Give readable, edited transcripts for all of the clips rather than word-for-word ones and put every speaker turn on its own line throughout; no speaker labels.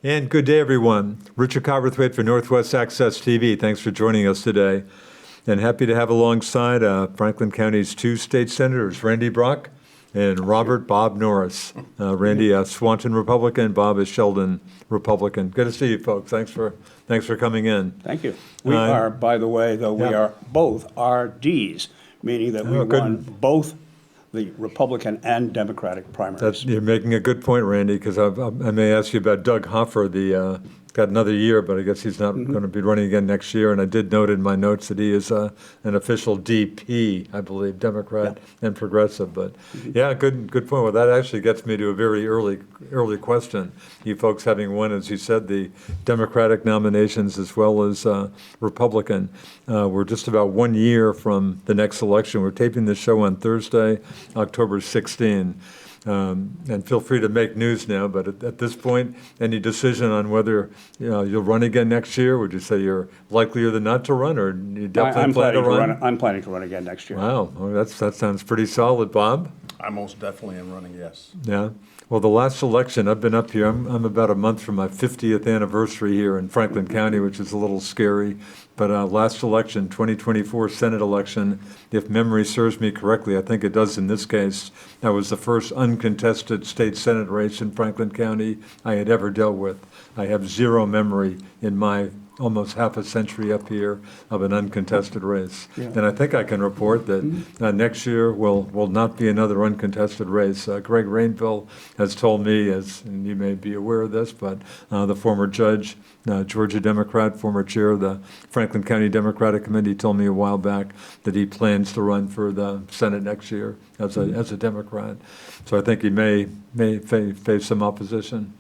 And good day, everyone. Richard Cowperthwait for Northwest Access TV. Thanks for joining us today. And happy to have alongside Franklin County's two state senators, Randy Brock and Robert Bob Norris. Randy, Swanton Republican, Bob is Sheldon Republican. Good to see you, folks. Thanks for coming in.
Thank you. We are, by the way, though, we are both RDs, meaning that we won both the Republican and Democratic primaries.
You're making a good point, Randy, because I may ask you about Doug Hoffer, got another year, but I guess he's not going to be running again next year. And I did note in my notes that he is an official DP, I believe, Democrat and progressive. But yeah, good point. Well, that actually gets me to a very early question. You folks having won, as you said, the Democratic nominations as well as Republican. We're just about 1 year from the next election. We're taping this show on Thursday, October 16. And feel free to make news now, but at this point, any decision on whether you'll run again next year? Would you say you're likelier than not to run, or you definitely plan to run?
I'm planning to run again next year.
Wow, well, that sounds pretty solid, Bob.
I most definitely am running, yes.
Yeah. Well, the last election, I've been up here. I'm about a month from my 50th anniversary here in Franklin County, which is a little scary. But last election, 2024 Senate election, if memory serves me correctly, I think it does in this case, that was the first uncontested state Senate race in Franklin County I had ever dealt with. I have zero memory in my almost half a century up here of an uncontested race. Yeah. And I think I can report that next year will not be another uncontested race. Greg Rainville has told me, and you may be aware of this, but the former judge, Georgia Democrat, former chair of the Franklin County Democratic Committee, told me a while back that he plans to run for the Senate next year as a Democrat. So I think he may face some opposition.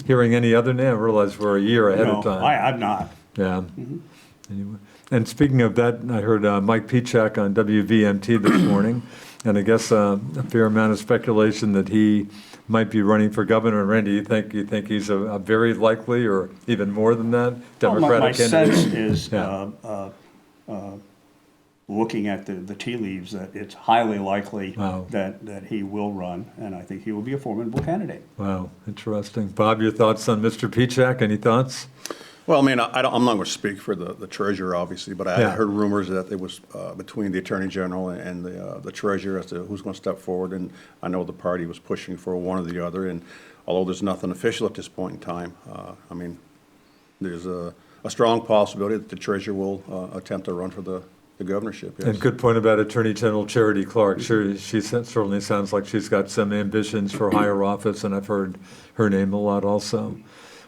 Hearing any other name, I realize we're a year ahead of time.
I'm not.
Yeah. Anyway. And speaking of that, I heard Mike Pichak on WVMT this morning, and I guess a fair amount of speculation that he might be running for governor. And Randy, you think he's a very likely, or even more than that, Democratic candidate?
My sense is, looking at the tea leaves, that it's highly likely that he will run, and I think he will be a formidable candidate.
Wow, interesting. Bob, your thoughts on Mr. Pichak? Any thoughts?
Well, I mean, I'm not going to speak for the treasurer, obviously, but I heard rumors that it was between the attorney general and the treasurer as to who's going to step forward, and I know the party was pushing for one or the other, and although there's nothing official at this point in time, I mean, there's a strong possibility that the treasurer will attempt to run for the governorship. Yes.
And good point about Attorney General Charity Clark. She certainly sounds like she's got some ambitions for higher office, and I've heard her name a lot also.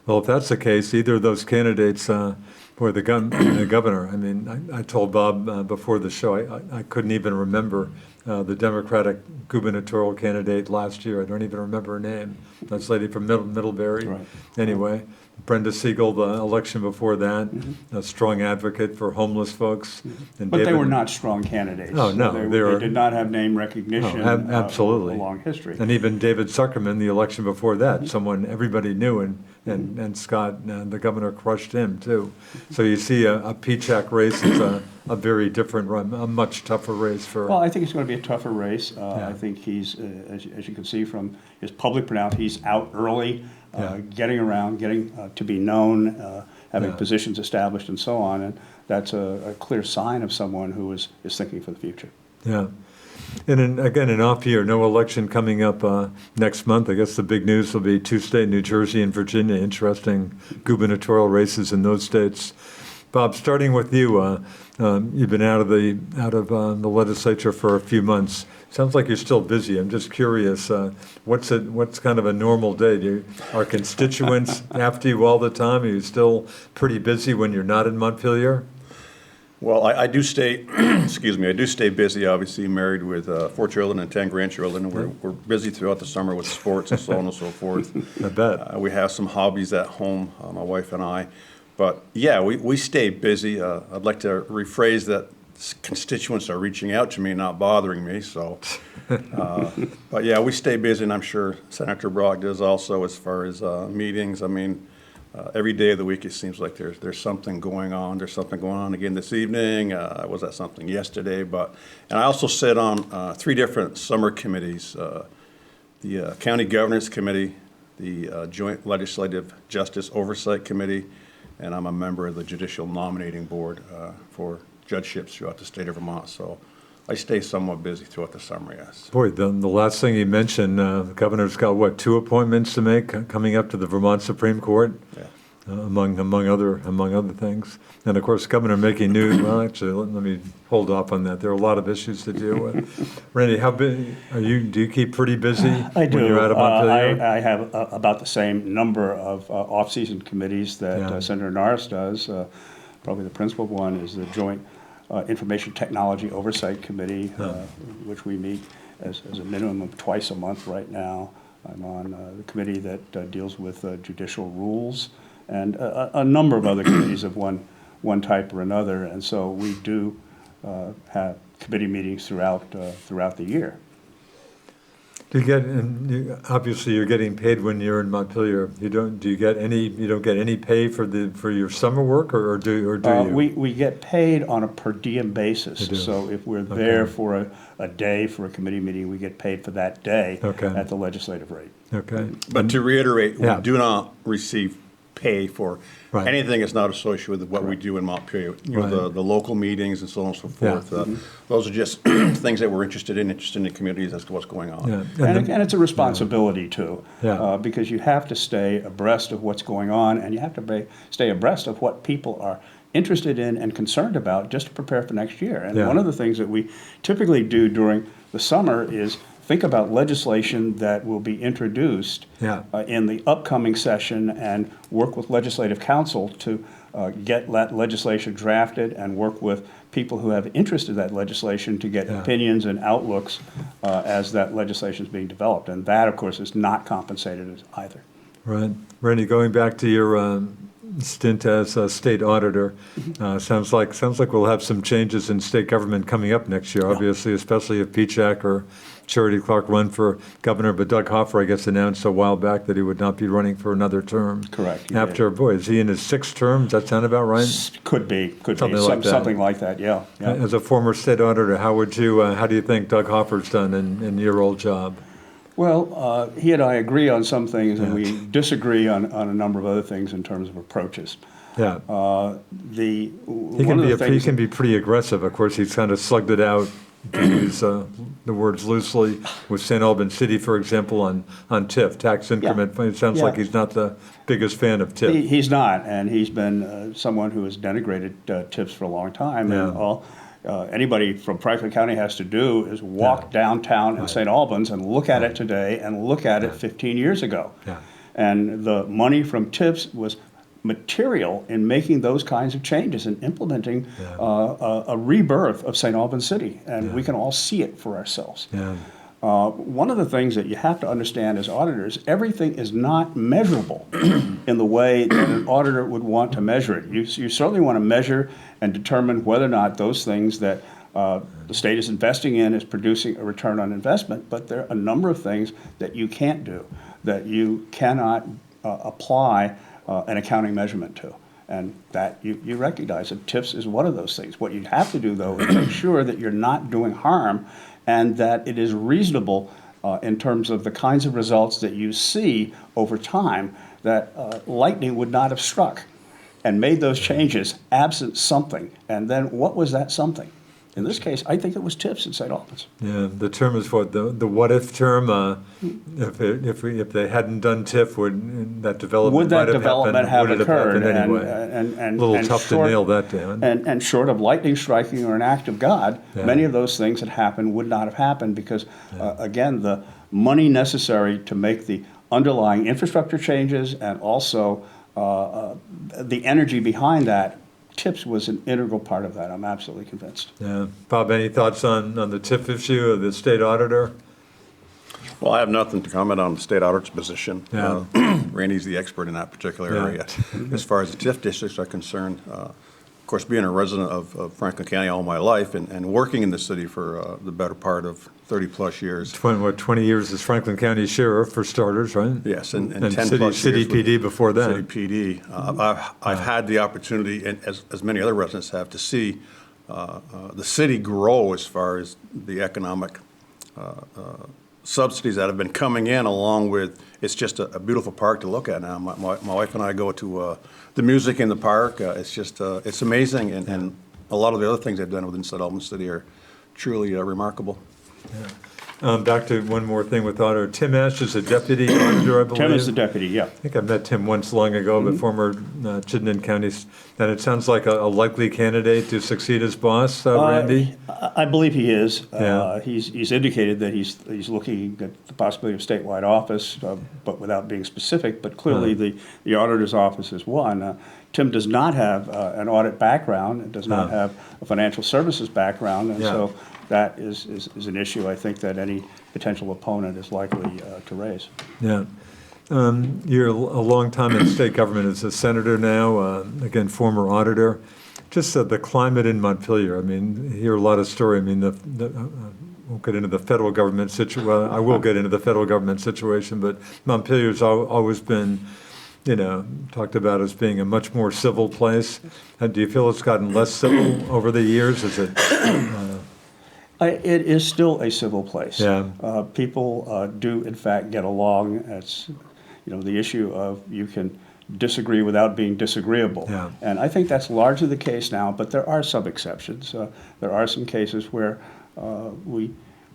Well, if that's the case, either of those candidates or the governor, I mean, I told Bob before the show, I couldn't even remember the Democratic gubernatorial candidate last year. I don't even remember her name. That's lady from Middlebury. Right. Anyway, Brenda Siegel, the election before that, a strong advocate for homeless folks. And
but they were not strong candidates.
Oh, no.
They did not have name recognition.
Absolutely.
A long history.
And even David Zuckerman, the election before that, someone everybody knew, and Scott, the governor, crushed him too. So you see a Pichak race is a very different, a much tougher race for.
Well, I think it's going to be a tougher race. I think he's, as you can see from his public pronoun, he's out early, getting around, getting to be known, having positions established, and so on. And that's a clear sign of someone who is thinking for the future.
Yeah. And again, an off year, no election coming up next month. I guess the big news will be two states, New Jersey and Virginia, interesting gubernatorial races in those states. Bob, starting with you, you've been out of the legislature for a few months. Sounds like you're still busy. I'm just curious, what's kind of a normal day? Are constituents after you all the time? Are you still pretty busy when you're not in Montpelier?
Well, I do stay, excuse me, I do stay busy, obviously, married with 4 children and 10 grandchildren, and we're busy throughout the summer with sports and so on and so forth.
I bet.
We have some hobbies at home, my wife and I. But yeah, we stay busy. I'd like to rephrase that constituents are reaching out to me, not bothering me. So, but yeah, we stay busy, and I'm sure Senator Brock does also as far as meetings. I mean, every day of the week it seems like there's something going on. There's something going on again this evening. I was at something yesterday, and I also sit on 3 different summer committees: the County Governance Committee, the Joint Legislative Justice Oversight Committee, and I'm a member of the Judicial Nominating Board for judgeships throughout the state of Vermont. So I stay somewhat busy throughout the summer, yes.
Boy, the last thing you mentioned, the governor's got, what, 2 appointments to make coming up to the Vermont Supreme Court?
Yeah.
Among other things. And of course, Governor making new, well, actually, let me hold off on that. There are a lot of issues to deal with. Randy, how big do you keep pretty busy
I do.
when you're out of Montpelier?
I have about the same number of off-season committees that
Yeah.
Senator Norris does. Probably the principal one is the Joint Information Technology Oversight Committee, which we meet as a minimum of twice a month right now. I'm on the committee that deals with judicial rules, and a number of other committees of one type or another. And so we do have committee meetings throughout the year.
Do you get, and obviously you're getting paid when you're in Montpelier. You don't get any pay for your summer work, or do you?
We get paid on a per diem basis.
You do.
So if we're there
Okay.
for a day for a committee meeting, we get paid for that day
Okay.
at the legislative rate.
Okay.
But to reiterate,
Yeah.
we do not receive pay for
Right.
anything that's not associated with what we do in Montpelier. You know,
Right.
the local meetings and so on and so
Yeah.
forth. Those are just things that we're interested in the communities as to what's going on.
Yeah.
And it's a responsibility too,
Yeah.
because you have to stay abreast of what's going on, and you have to stay abreast of what people are interested in and concerned about just to prepare for next year. And
Yeah.
one of the things that we typically do during the summer is think about legislation that will be introduced
Yeah.
in the upcoming session and work with legislative counsel to get that legislation drafted and work with people who have interest in that legislation to get
Yeah.
opinions and outlooks as that legislation is being developed. And that, of course, is not compensated either.
Right. Randy, going back to your stint as a state auditor, sounds like we'll have some changes in state government coming up next year, obviously, especially if Pichak or Charity Clark run for governor. But Doug Hoffer, I guess, announced a while back that he would not be running for another term.
Correct, he
After, boy, is he in his 6th term? Does that sound about right?
Could be.
Something like that.
Something like that, yeah.
As a former state auditor, how do you think Doug Hoffer's done in your old job?
Well, he and I agree on some things, and we disagree on a number of other things in terms of approaches.
Yeah.
He
He can be pretty aggressive. Of course, he's kind of slugged it out, to use the words loosely, with St. Albans City, for example, on TIF, tax increment. It sounds like
Yeah.
he's not the biggest fan of TIF.
He's not, and he's been someone who has denigrated TIPS for a long time.
Yeah.
And all anybody from Franklin County has to do is walk downtown in St. Albans and look at it today and look at it 15 years ago.
Yeah.
And the money from TIPS was material in making those kinds of changes and implementing a rebirth of St. Albans City. And we can all see it for ourselves.
Yeah.
One of the things that you have to understand as auditors, everything is not measurable in the way that an auditor would want to measure it. You certainly want to measure and determine whether or not those things that the state is investing in is producing a return on investment, but there are a number of things that you can't do, that you cannot apply an accounting measurement to. And that you recognize that TIPS is one of those things. What you have to do, though, is make sure that you're not doing harm and that it is reasonable in terms of the kinds of results that you see over time that lightning would not have struck and made those changes absent something. And then what was that something? In this case, I think it was TIPS in St. Albans.
Yeah, the term is what, the what-if term? If they hadn't done TIF, would that development
Would that
might have
development
happened?
have
Would it have
occurred?
happened anyway?
And
a little
and
tough
short-
to nail that down.
And short of lightning striking or an act of God,
Yeah.
many of those things that happened would not have happened because, again, the money necessary to make the underlying infrastructure changes and also the energy behind that, TIPS was an integral part of that. I'm absolutely convinced.
Yeah. Bob, any thoughts on the TIF issue of the state auditor?
Well, I have nothing to comment on the state auditor's position.
Yeah.
Randy's the expert in that particular
Yeah.
area. As far as the TIF districts are concerned, of course, being a resident of Franklin County all my life and working in the city for the better part of 30-plus years.
20 years as Franklin County Sheriff, for starters, right?
Yes, and
And
10-plus
city
years with
PD before that.
City PD. I've had the opportunity, and as many other residents have, to see the city grow as far as the economic subsidies that have been coming in, along with, it's just a beautiful park to look at now. My wife and I go to the music in the park. It's just, it's amazing, and a lot of the other things they've done within Settlement City are truly remarkable.
Back to one more thing with auditor. Tim Ash is a deputy auditor, I believe.
Tim is the deputy, yeah.
I think I met Tim once long ago, but former Chittenden County, and it sounds like a likely candidate to succeed his boss, Randy.
I believe he is.
Yeah.
He's indicated that he's looking at the possibility of statewide office, but without being specific. But clearly, the auditor's office is one. Tim does not have an audit background, and does not have a financial services background, and so that is an issue I think that any potential opponent is likely to raise.
Yeah. You're a long time in state government as a senator now, again, former auditor. Just the climate in Montpelier, I mean, hear a lot of story. I mean, I won't get into the federal government situation. Well, I will get into the federal government situation, but Montpelier's always been, talked about as being a much more civil place. Do you feel it's gotten less civil over the years? Is it?
It is still a civil place.
Yeah.
People do, in fact, get along. It's, the issue of you can disagree without being disagreeable.
Yeah.
And I think that's largely the case now, but there are some exceptions. There are some cases where we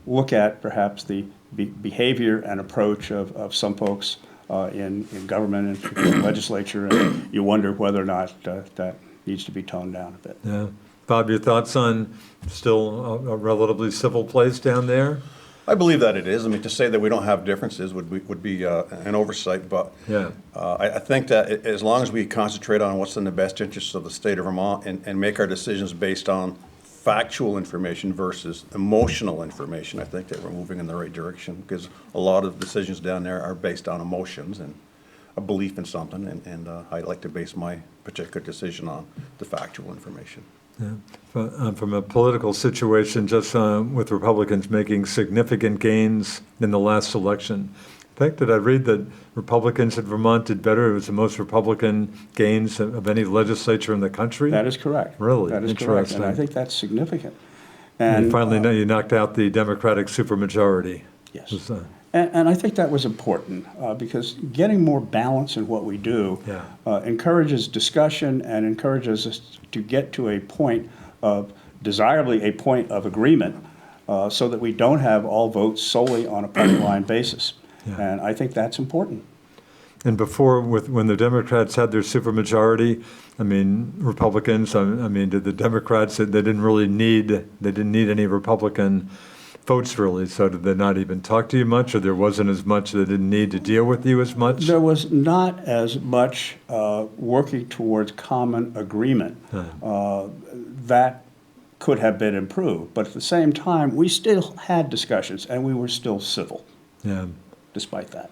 look at perhaps the behavior and approach of some folks in government and in the legislature, and you wonder whether or not that needs to be toned down a bit.
Yeah. Bob, your thoughts on still a relatively civil place down there?
I believe that it is. I mean, to say that we don't have differences would be an oversight, but
Yeah.
I think that as long as we concentrate on what's in the best interests of the state of Vermont and make our decisions based on factual information versus emotional information, I think that we're moving in the right direction, because a lot of decisions down there are based on emotions and a belief in something, and I like to base my particular decision on the factual information.
Yeah. From a political situation, just with Republicans making significant gains in the last election. In fact, did I read that Republicans in Vermont did better? It was the most Republican gains of any legislature in the country?
That is correct.
Really?
That is correct,
Interesting.
and I think that's significant.
And finally, now you knocked out the Democratic supermajority.
Yes.
Was,
And I think that was important because getting more balance in what we do encourages discussion and encourages us to get to a point of, desirably a point of agreement, so that we don't have all votes solely on a party line basis.
Yeah.
And I think that's important.
And before, when the Democrats had their supermajority, I mean, Republicans, I mean, did the Democrats, they didn't need any Republican votes, really, so did they not even talk to you much, or there wasn't as much, they didn't need to deal with you as much?
There was not as much working towards common agreement. That could have been improved, but at the same time, we still had discussions, and we were still civil, despite that.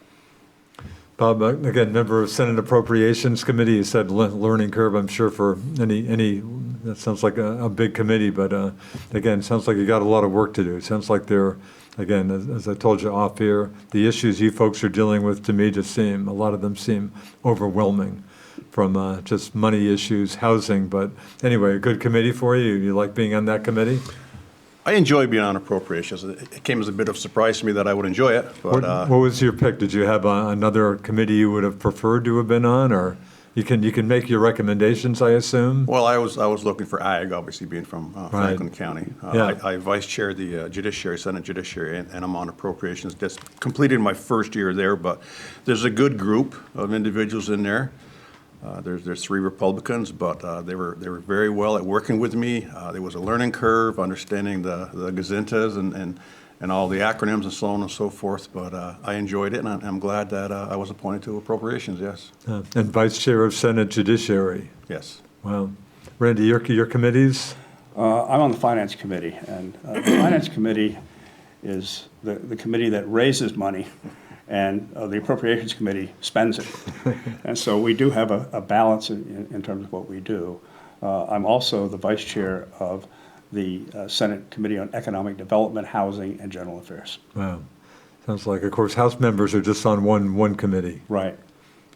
Bob, again, member of Senate Appropriations Committee, you said learning curve, I'm sure for any, that sounds like a big committee, but again, it sounds like you got a lot of work to do. It sounds like again, as I told you off here, the issues you folks are dealing with, to me, a lot of them seem overwhelming, from just money issues, housing, but anyway, a good committee for you? You like being on that committee?
I enjoy being on appropriations. It came as a bit of a surprise to me that I would enjoy it. But,
what was your pick? Did you have another committee you would have preferred to have been on, or you can make your recommendations, I assume?
well, I was looking for ag, obviously being from Franklin County.
Yeah.
I vice chair the Judiciary, Senate Judiciary, and I'm on appropriations. Just completed my first year there, but there's a good group of individuals in there. There's 3 Republicans, but they were very well at working with me. There was a learning curve, understanding the gazintas and all the acronyms and so on and so forth. But I enjoyed it, and I'm glad that I was appointed to appropriations. Yes.
And vice chair of Senate Judiciary.
Yes.
Wow. Randy, your committees?
I'm on the Finance Committee, and the Finance Committee is the committee that raises money, and the Appropriations Committee spends it. And so we do have a balance in terms of what we do. I'm also the vice chair of the Senate Committee on Economic Development, Housing, and General Affairs.
Wow. Sounds like, of course, House members are just on one committee.
Right.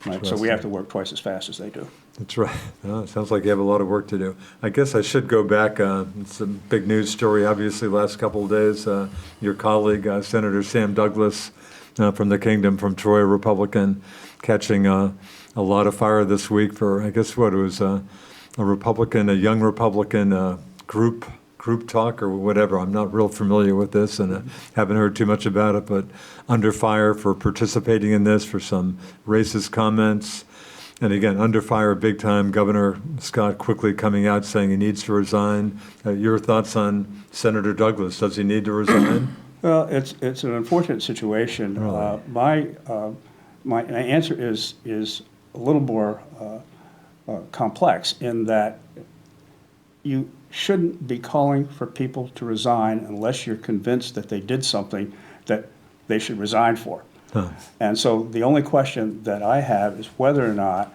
right? So we have to work twice as fast as they do.
That's right. Well, it sounds like you have a lot of work to do. I guess I should go back. It's a big news story, obviously, last couple of days. Your colleague, Senator Sam Douglas from the Kingdom, from Troy, Republican, catching a lot of fire this week for, I guess what, it was a Republican, a young Republican group talk or whatever. I'm not real familiar with this and haven't heard too much about it, but under fire for participating in this, for some racist comments. And again, under fire big time. Governor Scott quickly coming out saying he needs to resign. Your thoughts on Senator Douglas? Does he need to resign?
Well, it's an unfortunate situation.
Really?
My answer is a little more complex in that you shouldn't be calling for people to resign unless you're convinced that they did something that they should resign for.
Huh.
And so the only question that I have is whether or not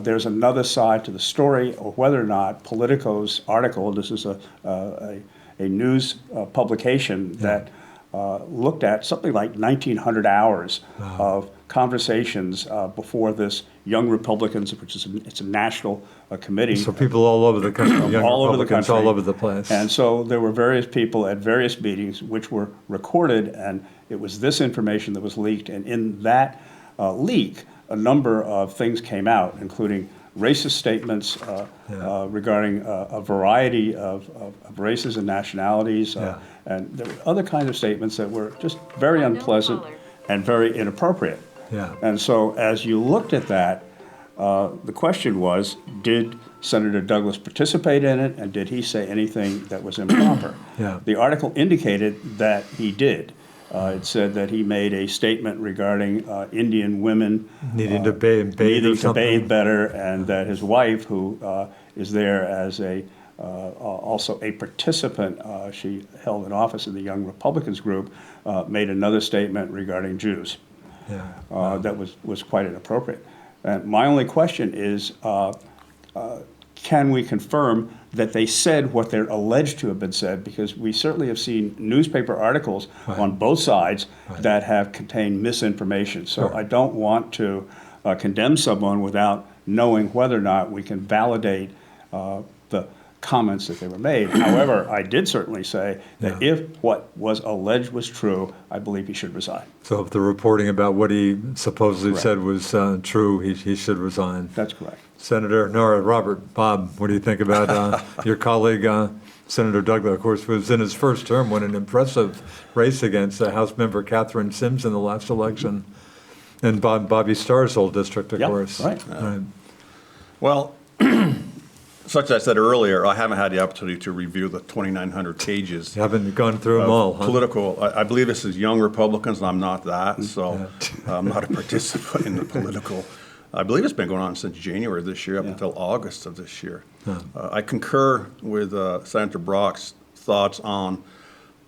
there's another side to the story, or whether or not Politico's article, this is a news publication that looked at something like 1,900 hours of conversations before this Young Republicans, which is it's a national committee.
So people all over the country, young
all over the
Republicans
country,
all over the place.
And so there were various people at various meetings which were recorded, and it was this information that was leaked. And in that leak, a number of things came out, including racist statements regarding a variety of races and nationalities. And there were other kinds of statements that were just very unpleasant and very inappropriate.
Yeah.
And so as you looked at that, the question was, did Senator Douglas participate in it, and did he say anything that was improper?
Yeah.
The article indicated that he did. It said that he made a statement regarding Indian women
Needing to bathe or
needing to
something.
bathe better, and that his wife, who is there as also a participant, she held an office in the Young Republicans group, made another statement regarding Jews.
Yeah.
That was quite inappropriate. And my only question is, can we confirm that they said what they're alleged to have been said? Because we certainly have seen newspaper articles on both sides that have contained misinformation. So I don't want to condemn someone without knowing whether or not we can validate the comments that they were made. However, I did certainly say that if what was alleged was true, I believe he should resign.
So if the reporting about what he supposedly said was true, he should resign.
That's correct.
Senator Norris, Robert, Bob, what do you think about your colleague, Senator Douglas? Of course, was in his first term, won an impressive race against House member Catherine Sims in the last election, and Bobby Starr's old district, of course.
Right.
Well, such as I said earlier, I haven't had the opportunity to review the 2,900 pages.
You haven't gone through them all, huh?
Political. I believe this is Young Republicans, and I'm not that, so I'm not a participant in the political. I believe it's been going on since January of this year up until August of this year. I concur with Senator Brock's thoughts on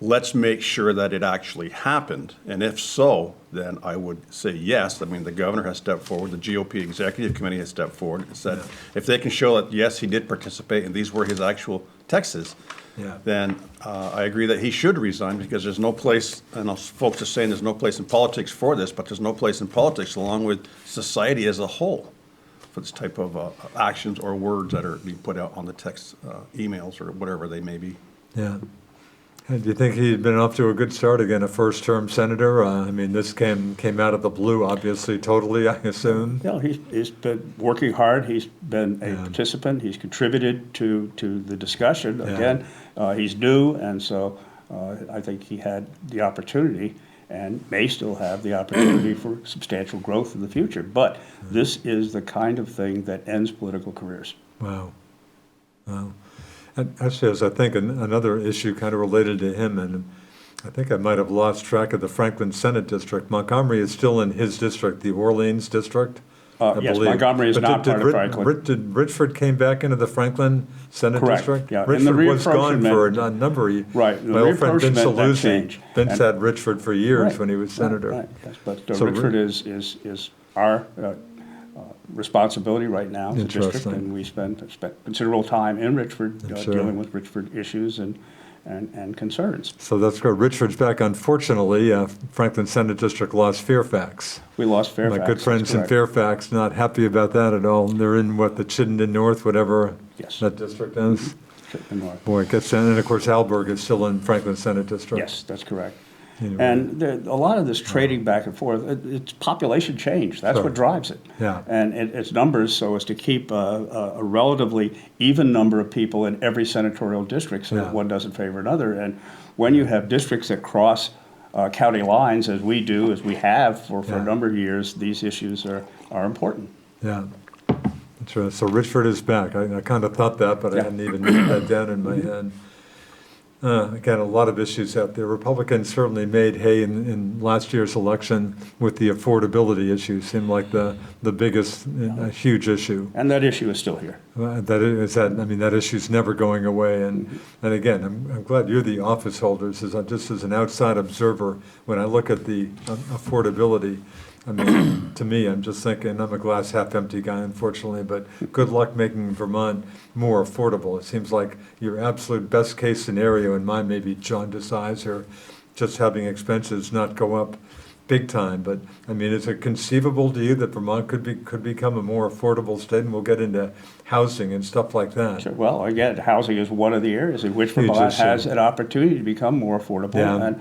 let's make sure that it actually happened. And if so, then I would say yes. I mean, the governor has stepped forward. The GOP Executive Committee has stepped forward and said if they can show that, yes, he did participate and these were his actual texts, then I agree that he should resign, because there's no place, and folks are saying there's no place in politics for this, but there's no place in politics along with society as a whole for this type of actions or words that are being put out on the text emails or whatever they may be.
Yeah. And do you think he'd been off to a good start, again, a first-term senator? I mean, this came out of the blue, obviously, totally, I assume.
Yeah, he's been working hard. He's been a participant. He's contributed to the discussion. Again, he's new, and so I think he had the opportunity and may still have the opportunity for substantial growth in the future. But this is the kind of thing that ends political careers.
Wow. Wow. And actually, as I think another issue kind of related to him, and I think I might have lost track of the Franklin Senate District. Montgomery is still in his district, the Orleans District, I
Yes,
believe.
Montgomery is
But
not part of Franklin.
Did Richford came back into the Franklin Senate
Correct,
District?
yeah. And the
Richford was gone for a
reapportionment-
number of
Right, the
My old friend Vince
reapportionment, that
Saluzzi,
changed.
Vince
And-
had Richford for years
Right,
when he was senator.
Right, yes, but
So
Richford is our responsibility right now, the district,
Interesting.
and we spent considerable time in Richford
Sure.
dealing with Richford issues, and and concerns.
So that's good. Richard's back. Unfortunately, Franklin Senate District lost Fairfax.
We lost Fairfax.
My good friends
that's
in
correct.
Fairfax, not happy about that at all. They're in, what, the Chittenden North, whatever
Yes.
that district is?
Chittenden North.
Boy, it gets, and of course, Alberg is still in Franklin Senate District.
Yes, that's correct.
Anyway.
And a lot of this trading back and forth, it's population change. That's
Sure.
what drives it.
Yeah.
And it's numbers so as to keep a relatively even number of people in every senatorial district so
Yeah.
that one doesn't favor another. And when you have districts that cross county lines, as we do, as we have for
Yeah.
a number of years, these issues are important.
Yeah. That's right. So Richford is back. I kind of thought that, but I
Yeah.
hadn't even put that down in my head. Again, a lot of issues out there. Republicans certainly made hay in last year's election with the affordability issue. Seemed like the biggest, a huge issue.
And that issue is still here.
That issue's never going away. And again, I'm glad you're the office holders. Just as an outside observer, when I look at the affordability, I mean, to me, I'm just thinking, I'm a glass half empty guy, unfortunately, but good luck making Vermont more affordable. It seems like your absolute best case scenario, in my maybe jaundiced eyes, are just having expenses not go up big time. But I mean, is it conceivable to you that Vermont could become a more affordable state? And we'll get into housing and stuff like that.
Sure. Well, again, housing is one of the areas in which
Huge
Vermont
issue.
has an opportunity to become more affordable.
Yeah.
And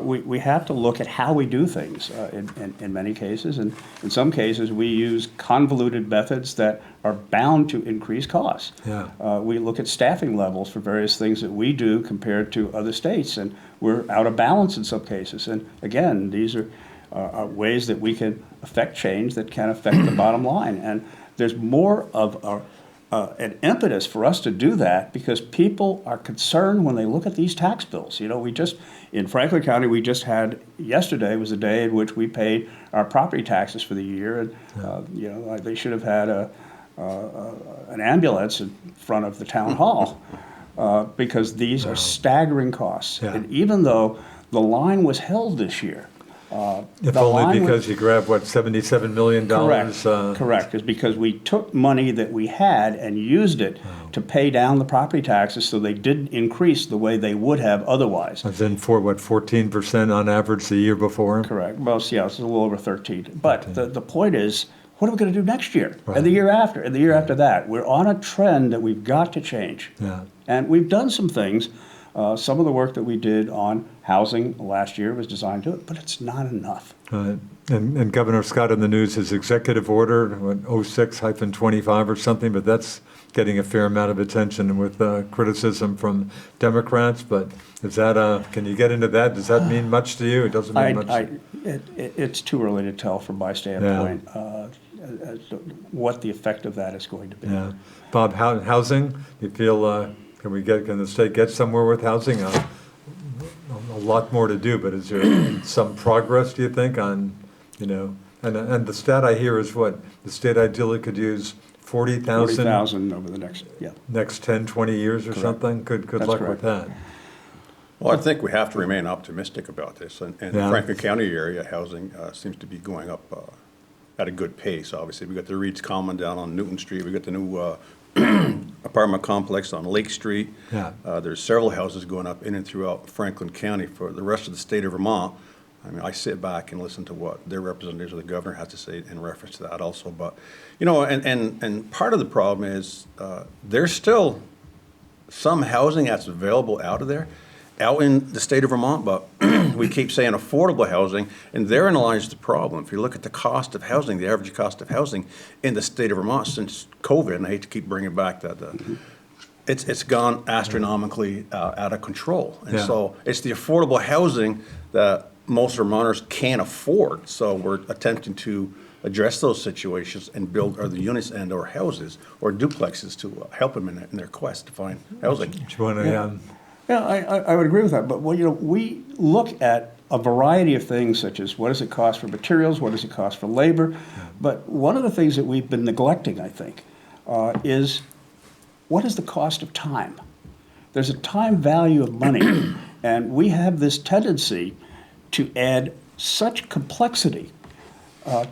we have to look at how we do things in many cases. And in some cases, we use convoluted methods that are bound to increase costs.
Yeah.
We look at staffing levels for various things that we do compared to other states, and we're out of balance in some cases. And again, these are ways that we can affect change that can affect the bottom line. And there's more of an impetus for us to do that because people are concerned when they look at these tax bills. You know, in Franklin County, we just had, yesterday was the day in which we paid our property taxes for the year. And, they should have had an ambulance in front of the town hall because these are staggering costs.
Yeah.
And even though the line was held this year,
If
the
only
line
because you grabbed, what, $77 million?
Correct, is because we took money that we had and used it to pay down the property taxes so they didn't increase the way they would have otherwise.
As in for, what, 14% on average the year before?
Correct. Most, yeah, it's a little over 13. But the point is, what are we going to do next year?
Right.
And the year after, and the year after that? We're on a trend that we've got to change.
Yeah.
And we've done some things. Some of the work that we did on housing last year was designed to do it, but it's not enough.
And Governor Scott in the news, his executive order, 06-25 or something, but that's getting a fair amount of attention with criticism from Democrats. But is that, can you get into that? Does that mean much to you? It doesn't mean much.
It's too early to tell from my standpoint as to what the effect of that is going to be.
Yeah. Bob, housing, you feel, can the state get somewhere with housing? A lot more to do, but is there some progress, do you think, on, and the stat I hear is what? The state ideally could use 40,000
40,000 over the next
10, 20 years or
Correct.
something? Good
That's
luck
correct.
with that.
Well, I think we have to remain optimistic about this. And
Yeah.
the Franklin County area, housing seems to be going up at a good pace, obviously. We got the Reed's Common down on Newton Street. We got the new apartment complex on Lake Street.
Yeah.
There's several houses going up in and throughout Franklin County for the rest of the state of Vermont. I mean, I sit back and listen to what their representatives or the governor has to say in reference to that also. But, and part of the problem is there's still some housing that's available out in the state of Vermont, but we keep saying affordable housing, and therein lies the problem. If you look at the cost of housing, the average cost of housing in the state of Vermont since COVID, and I hate to keep bringing back that, it's gone astronomically out of control. And
Yeah.
so it's the affordable housing that most Vermonters can't afford. So we're attempting to address those situations and build other units and or houses or duplexes to help them in their quest to find housing.
Do you want to,
Yeah, I would agree with that. But we look at a variety of things, such as what does it cost for materials, what does it cost for labor. But one of the things that we've been neglecting, I think, is what is the cost of time? There's a time value of money, and we have this tendency to add such complexity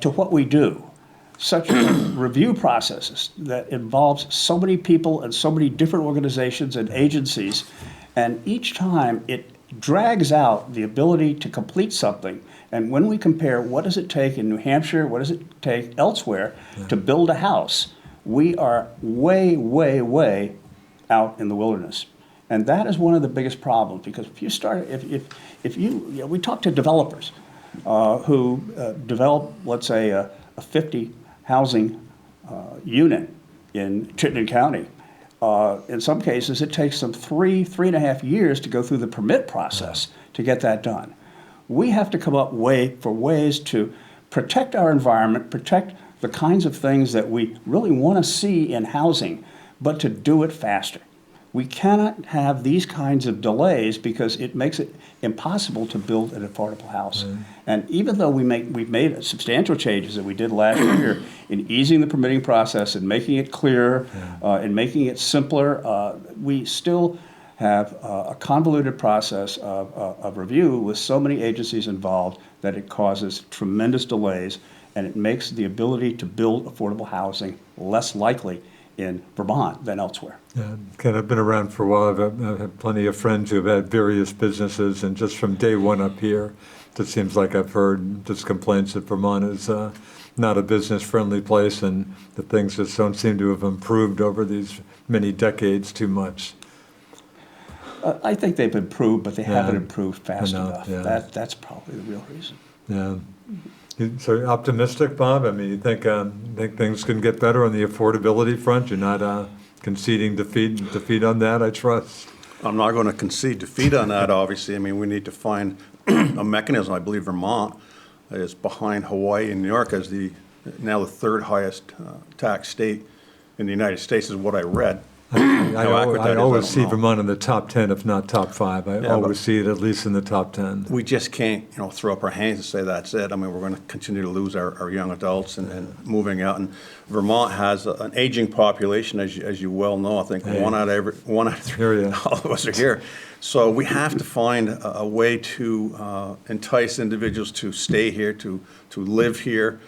to what we do, such review processes that involves so many people and so many different organizations and agencies. And each time it drags out the ability to complete something. And when we compare what does it take in New Hampshire, what does it take elsewhere to build a house, we are way, way, way out in the wilderness. And that is one of the biggest problems, because if you start, if you we talk to developers who develop, let's say, a 50 housing unit in Chittenden County. In some cases, it takes them 3.5 years to go through the permit process to get that done. We have to come up for ways to protect our environment, protect the kinds of things that we really want to see in housing, but to do it faster. We cannot have these kinds of delays because it makes it impossible to build an affordable house. And even though we've made substantial changes that we did last year in easing the permitting process and making it clearer and making it simpler, we still have a convoluted process of review with so many agencies involved that it causes tremendous delays, and it makes the ability to build affordable housing less likely in Vermont than elsewhere.
Yeah, kind of been around for a while. I've had plenty of friends who've had various businesses, and just from day one up here, it seems like I've heard just complaints that Vermont is not a business-friendly place, and that things just don't seem to have improved over these many decades too much.
I think they've improved, but they haven't improved fast
Enough,
enough.
yeah.
That's probably the real reason.
Yeah. So you're optimistic, Bob? I mean, you think things can get better on the affordability front? You're not conceding defeat on that, I trust.
I'm not going to concede defeat on that, obviously. I mean, we need to find a mechanism. I believe Vermont is behind Hawaii and New York as now the third highest tax state in the United States, is what I read.
I always see
know.
Vermont in the top 10, if not top 5. I
Yeah,
always
but
see it at least in the top 10.
we just can't, throw up our hands and say that's it. I mean, we're going to continue to lose our young adults and moving out. And Vermont has an aging population, as you well know. I think one out of three, all of us are here. So we have to find a way to entice individuals to stay here, to live here.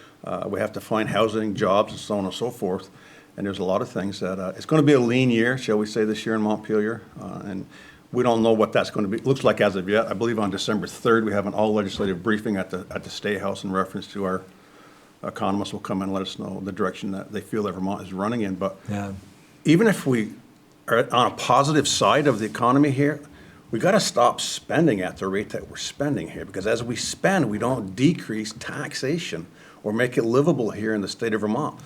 We have to find housing, jobs, and so on and so forth. And there's a lot of things that, it's going to be a lean year, shall we say, this year in Montpelier. And we don't know what that's going to be. It looks like as of yet. I believe on December 3rd, we have an all-legislative briefing at the State House in reference to our economists will come and let us know the direction that they feel that Vermont is running in. But even if we are on a positive side of the economy here, we got to stop spending at the rate that we're spending here, because as we spend, we don't decrease taxation or make it livable here in the state of Vermont.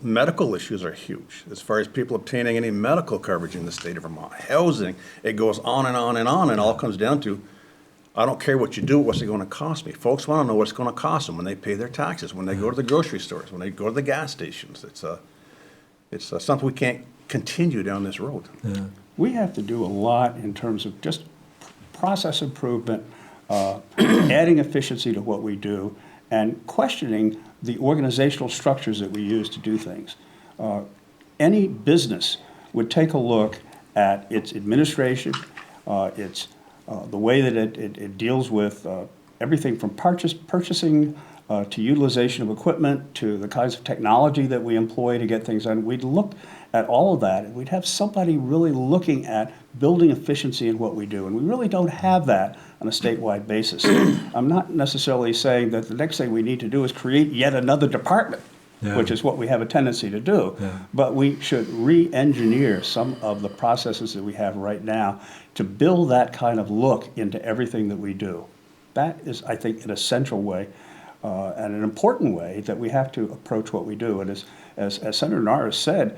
Medical issues are huge as far as people obtaining any medical coverage in the state of Vermont. Housing, it goes on and on and on, and all comes down to, I don't care what you do, what's it going to cost me? Folks want to know what's going to cost them when they pay their taxes, when they go to the grocery stores, when they go to the gas stations. It's something we can't continue down this road.
We have to do a lot in terms of just process improvement, adding efficiency to what we do, and questioning the organizational structures that we use to do things. Any business would take a look at its administration, its the way that it deals with everything from purchasing to utilization of equipment to the kinds of technology that we employ to get things done. We'd look at all of that, and we'd have somebody really looking at building efficiency in what we do. And we really don't have that on a statewide basis. I'm not necessarily saying that the next thing we need to do is create yet another department, which is what we have a tendency to do. But we should re-engineer some of the processes that we have right now to build that kind of look into everything that we do. That is, I think, an essential way and an important way that we have to approach what we do. And as Senator Norris said,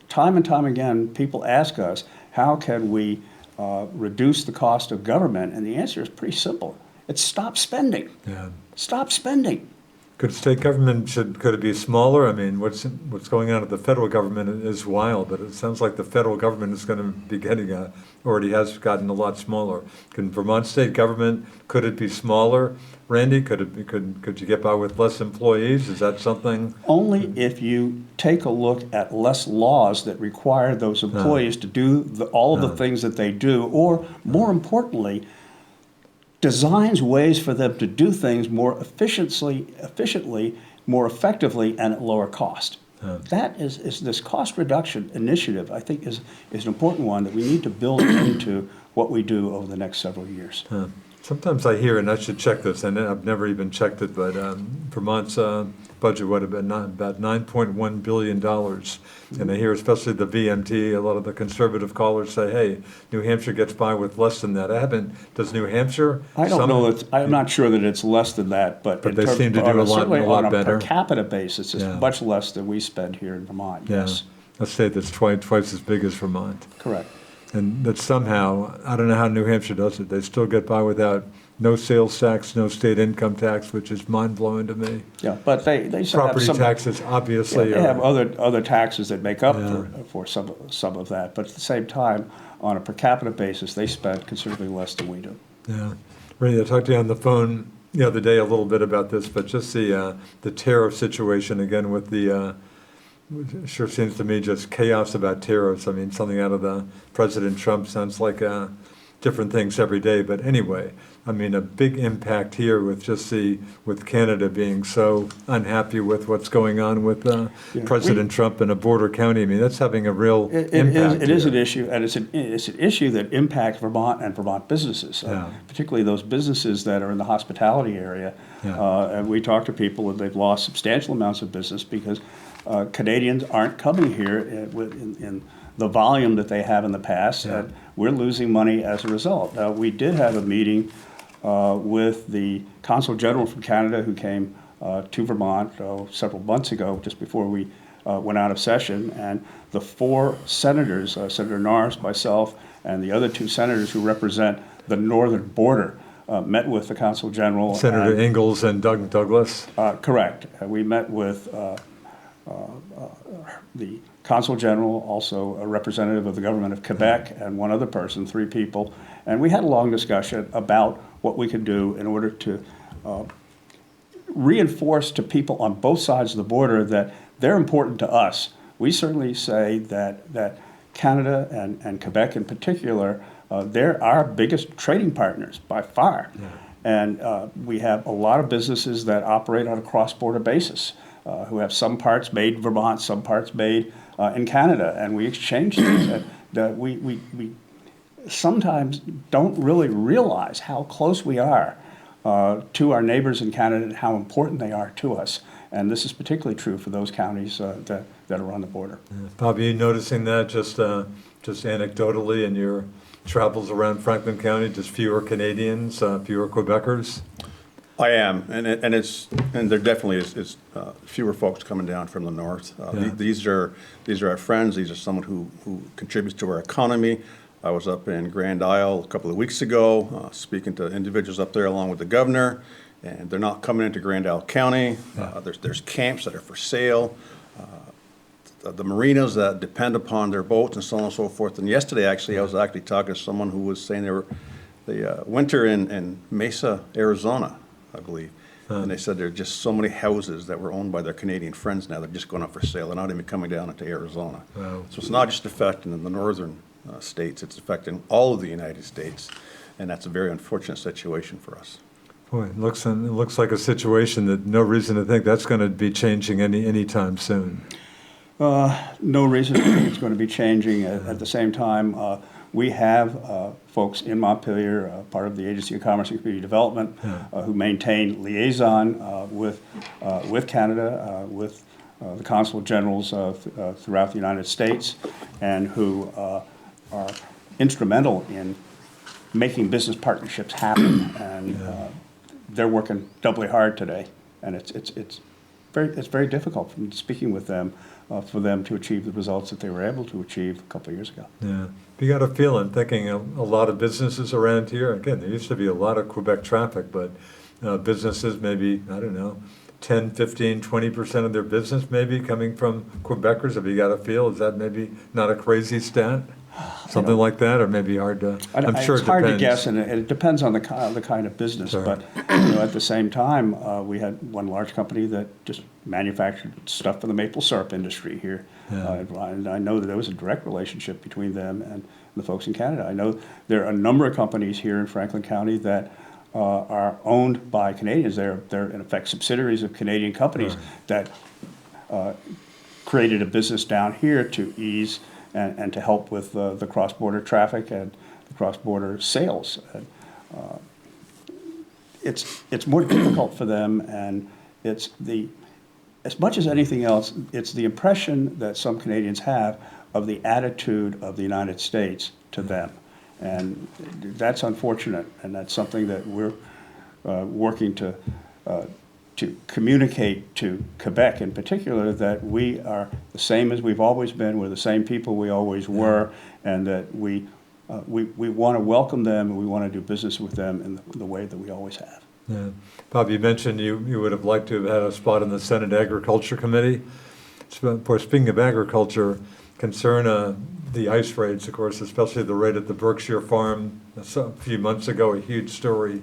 time and time again, people ask us, how can we reduce the cost of government? And the answer is pretty simple. It's stop spending. Stop spending.
Could state government, could it be smaller? I mean, what's going on at the federal government is wild, but it sounds like the federal government is going to be getting already has gotten a lot smaller. Can Vermont state government, could it be smaller? Randy, could you get by with less employees? Is that something?
Only if you take a look at less laws that require those employees to do all of the things that they do, or more importantly, designs ways for them to do things more efficiently, more effectively, and at lower cost. that is this cost reduction initiative, I think, is an important one that we need to build into what we do over the next several years.
Sometimes I hear, and I should check this, and I've never even checked it, but Vermont's budget would have been about $9.1 billion. And I hear especially the VMT, a lot of the conservative callers say, hey, New Hampshire gets by with less than that. Does New Hampshire?
I don't know, I'm not sure that it's less than that, but in
they
terms-
seem to do
certainly
a lot
on a
better.
per capita basis, it's
Yeah.
much less than we spend here in Vermont,
Yeah,
yes.
a state that's twice as big as Vermont.
Correct.
And that somehow, I don't know how New Hampshire does it, they still get by without no sales tax, no state income tax, which is mind-blowing to me.
Yeah, but they still have
Property
some.
taxes, obviously.
They have
are-
other taxes that make up
Yeah.
for some of that, but at the same time, on a per capita basis, they spend considerably less than we do.
Yeah. Randy, I talked to you on the phone the other day a little bit about this, but just the tariff situation again with the, sure seems to me just chaos about tariffs. I mean, something out of the President Trump sounds like different things every day, but anyway, I mean, a big impact here with Canada being so unhappy with what's going on with President Trump in a border county. I mean, that's having a real impact.
It is
here.
an issue, and it's an issue that impacts Vermont and Vermont businesses,
Yeah.
particularly those businesses that are in the hospitality area.
Yeah.
And we talk to people and they've lost substantial amounts of business because Canadians aren't coming here in the volume that they have in the past,
Yeah.
and we're losing money as a result. We did have a meeting with the Consul General from Canada who came to Vermont several months ago, just before we went out of session, and the four senators, Senator Norris, myself, and the other two senators who represent the northern border, met with the Consul General.
Senator Ingalls and Doug Douglas.
Correct. We met with the Consul General, also a representative of the government of Quebec, and one other person, three people. And we had a long discussion about what we could do in order to reinforce to people on both sides of the border that they're important to us. We certainly say that Canada and Quebec in particular, they're our biggest trading partners by far. Yeah. And we have a lot of businesses that operate on a cross-border basis, who have some parts made in Vermont, some parts made in Canada, and we exchange things. And we sometimes don't really realize how close we are to our neighbors in Canada and how important they are to us. And this is particularly true for those counties that are on the border.
Yeah. Bob, are you noticing that just anecdotally in your travels around Franklin County, just fewer Canadians, fewer Quebecers?
I am, and there definitely is fewer folks coming down from the north.
Yeah.
These are our friends. These are someone who contributes to our economy. I was up in Grand Isle a couple of weeks ago, speaking to individuals up there along with the governor, and they're not coming into Grand Isle County.
Yeah.
There's camps that are for sale. The marinas that depend upon their boats and so on and so forth. And yesterday, actually, I was talking to someone who was saying they winter in Mesa, Arizona, I believe. And they said there are just so many houses that were owned by their Canadian friends now. They're just going up for sale. They're not even coming down into Arizona.
Wow.
So it's not just affecting the northern states. It's affecting all of the United States. And that's a very unfortunate situation for us.
Boy, it looks like a situation that no reason to think that's going to be changing anytime soon.
No reason to think it's going to be changing. At the same time, we have folks in Montpelier, part of the Agency of Commerce and Community Development, who maintain liaison with Canada, with the consul generals throughout the United States, and who are instrumental in making business partnerships happen. And they're working doubly hard today, and it's very difficult from speaking with them for them to achieve the results that they were able to achieve a couple of years ago.
Yeah. You got a feeling, thinking a lot of businesses around here, again, there used to be a lot of Quebec traffic, but businesses maybe, I don't know, 10, 15, 20% of their business maybe coming from Quebecers. Have you got a feel? Is that maybe not a crazy stat? Something like that, or maybe hard to, I'm sure it
it's hard to
depends.
guess, and it depends on the kind of business.
Sure.
But at the same time, we had one large company that just manufactured stuff for the maple syrup industry here.
Yeah.
And I know that there was a direct relationship between them and the folks in Canada. I know there are a number of companies here in Franklin County that are owned by Canadians. They're in effect subsidiaries of Canadian companies that created a business down here to ease and to help with the cross-border traffic and the cross-border sales. It's more difficult for them, and as much as anything else, it's the impression that some Canadians have of the attitude of the United States to them. And that's unfortunate, and that's something that we're working to communicate to Quebec in particular, that we are the same as we've always been, we're the same people we always were, and that we want to welcome them and we want to do business with them in the way that we always have.
Yeah. Bob, you mentioned you would have liked to have had a spot in the Senate Agriculture Committee. So, of course, speaking of agriculture, concern the ice raids, of course, especially the raid at the Berkshire farm a few months ago, a huge story.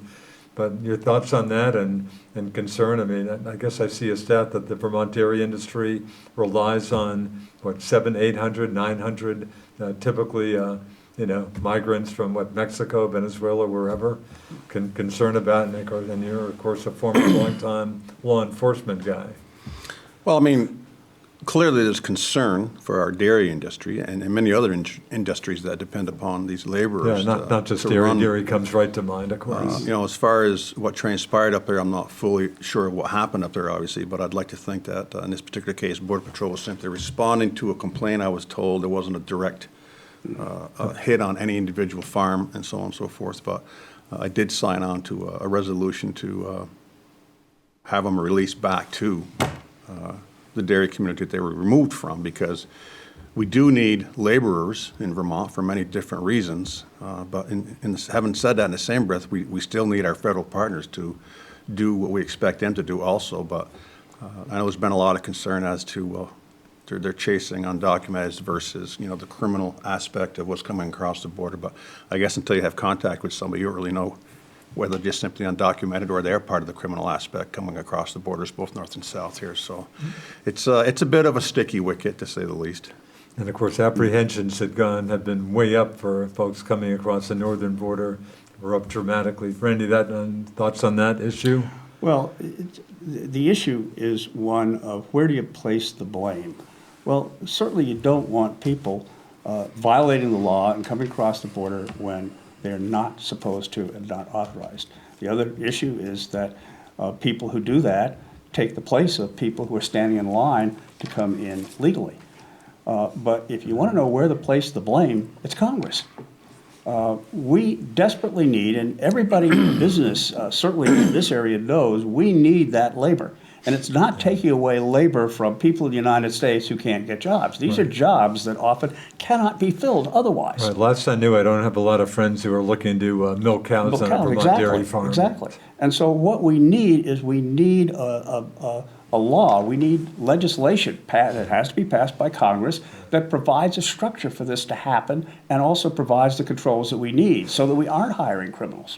But your thoughts on that and concern? I mean, I guess I see a stat that the Vermont dairy industry relies on, 700, 800, 900, typically, migrants from Mexico, Venezuela, wherever. Concern about, and you're, of course, a former long-time law enforcement guy.
Well, I mean, clearly there's concern for our dairy industry and many other industries that depend upon these laborers.
Yeah, not just dairy.
Run.
Dairy comes right to mind, of course.
As far as what transpired up there, I'm not fully sure of what happened up there, obviously, but I'd like to think that in this particular case, Border Patrol was simply responding to a complaint. I was told there wasn't a direct hit on any individual farm and so on and so forth, but I did sign on to a resolution to have them released back to the dairy community that they were removed from, because we do need laborers in Vermont for many different reasons. But having said that, in the same breath, we still need our federal partners to do what we expect them to do also. But I know there's been a lot of concern as to they're chasing undocumented versus, the criminal aspect of what's coming across the border. But I guess until you have contact with somebody, you don't really know whether just simply undocumented or they're part of the criminal aspect coming across the borders, both north and south here. So it's a bit of a sticky wicket, to say the least.
And of course, apprehensions have been way up for folks coming across the northern border. We're up dramatically. Randy, thoughts on that issue?
Well, the issue is one of where do you place the blame? Well, certainly you don't want people violating the law and coming across the border when they're not supposed to and not authorized. The other issue is that people who do that take the place of people who are standing in line to come in legally. But if you want to know where to place the blame, it's Congress. We desperately need, and everybody in business, certainly in this area, knows we need that labor. And it's not taking away labor from people in the United States who can't get jobs. These are jobs that often cannot be filled otherwise.
Right. Last I knew, I don't have a lot of friends who are looking to milk cows on a Vermont dairy farm.
Exactly. And so what we need is a law. We need legislation that has to be passed by Congress that provides a structure for this to happen and also provides the controls that we need so that we aren't hiring criminals.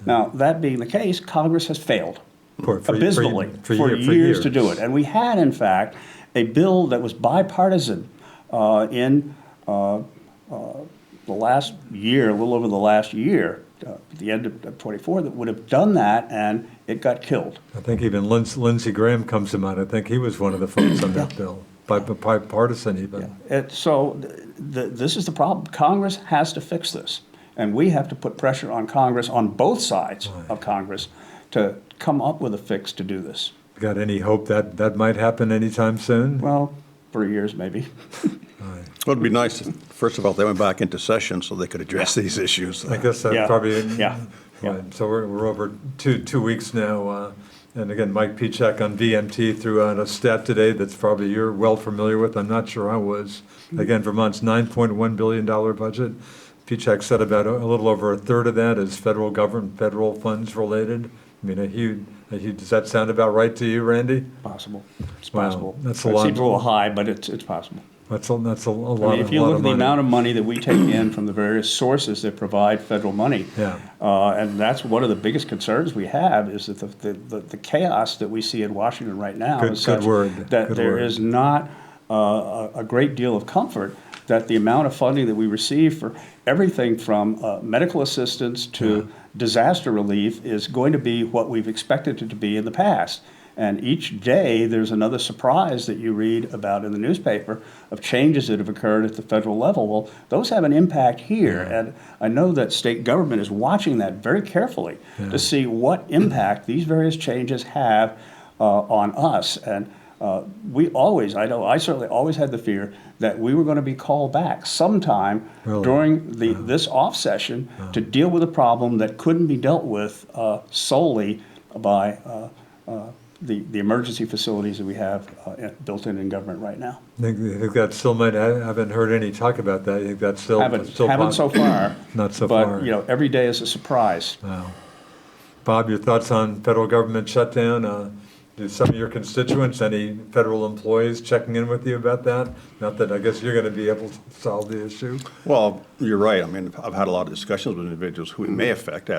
Now, that being the case, Congress has failed abysmally for years to do it. And we had, in fact, a bill that was bipartisan in the last year, a little over the last year, at the end of 24, that would have done that, and it got killed.
I think even Lindsey Graham comes to mind. I think he was one of the folks on that bill, bipartisan even.
Yeah. So this is the problem. Congress has to fix this, and we have to put pressure on Congress, on both sides of Congress, to come up with a fix to do this.
Got any hope that might happen anytime soon?
Well, 3 years maybe.
Well, it'd be nice if, first of all, they went back into session so they could address these issues.
I guess that probably.
Yeah.
Right. So we're over two weeks now. And again, Mike Pichak on VMT threw out a stat today that's probably you're well familiar with. I'm not sure I was. Again, Vermont's $9.1 billion budget. Pichak said about a little over a third of that is federal funds related. I mean, a huge. Does that sound about right to you, Randy?
Possible. It's
Wow,
possible.
that's a
It
lot.
seems a little high, but it's possible.
That's a lot.
I mean, if you look at the
money.
amount of money that we take in from the various sources that provide federal money,
Yeah.
And that's one of the biggest concerns we have is that the chaos that we see in Washington right now is such that there is not a great deal of comfort that the amount of funding that we receive for everything from medical assistance to disaster relief is going to be what we've expected it to be in the past. And each day, there's another surprise that you read about in the newspaper of changes that have occurred at the federal level. Well, those have an impact here. And I know that state government is watching that very carefully to see what impact these various changes have on us. And I know I certainly always had the fear that we were going to be called back sometime during this off session to deal with a problem that couldn't be dealt with solely by the emergency facilities that we have built in government right now.
I think that still might, I haven't heard any talk about that. I think that's still
Haven't so far.
Not so far.
But, every day is a surprise.
Wow. Bob, your thoughts on federal government shutdown? Do some of your constituents, any federal employees checking in with you about that? Not that I guess you're going to be able to solve the issue.
Well, you're right. I mean, I've had a lot of discussions with individuals who it may affect, it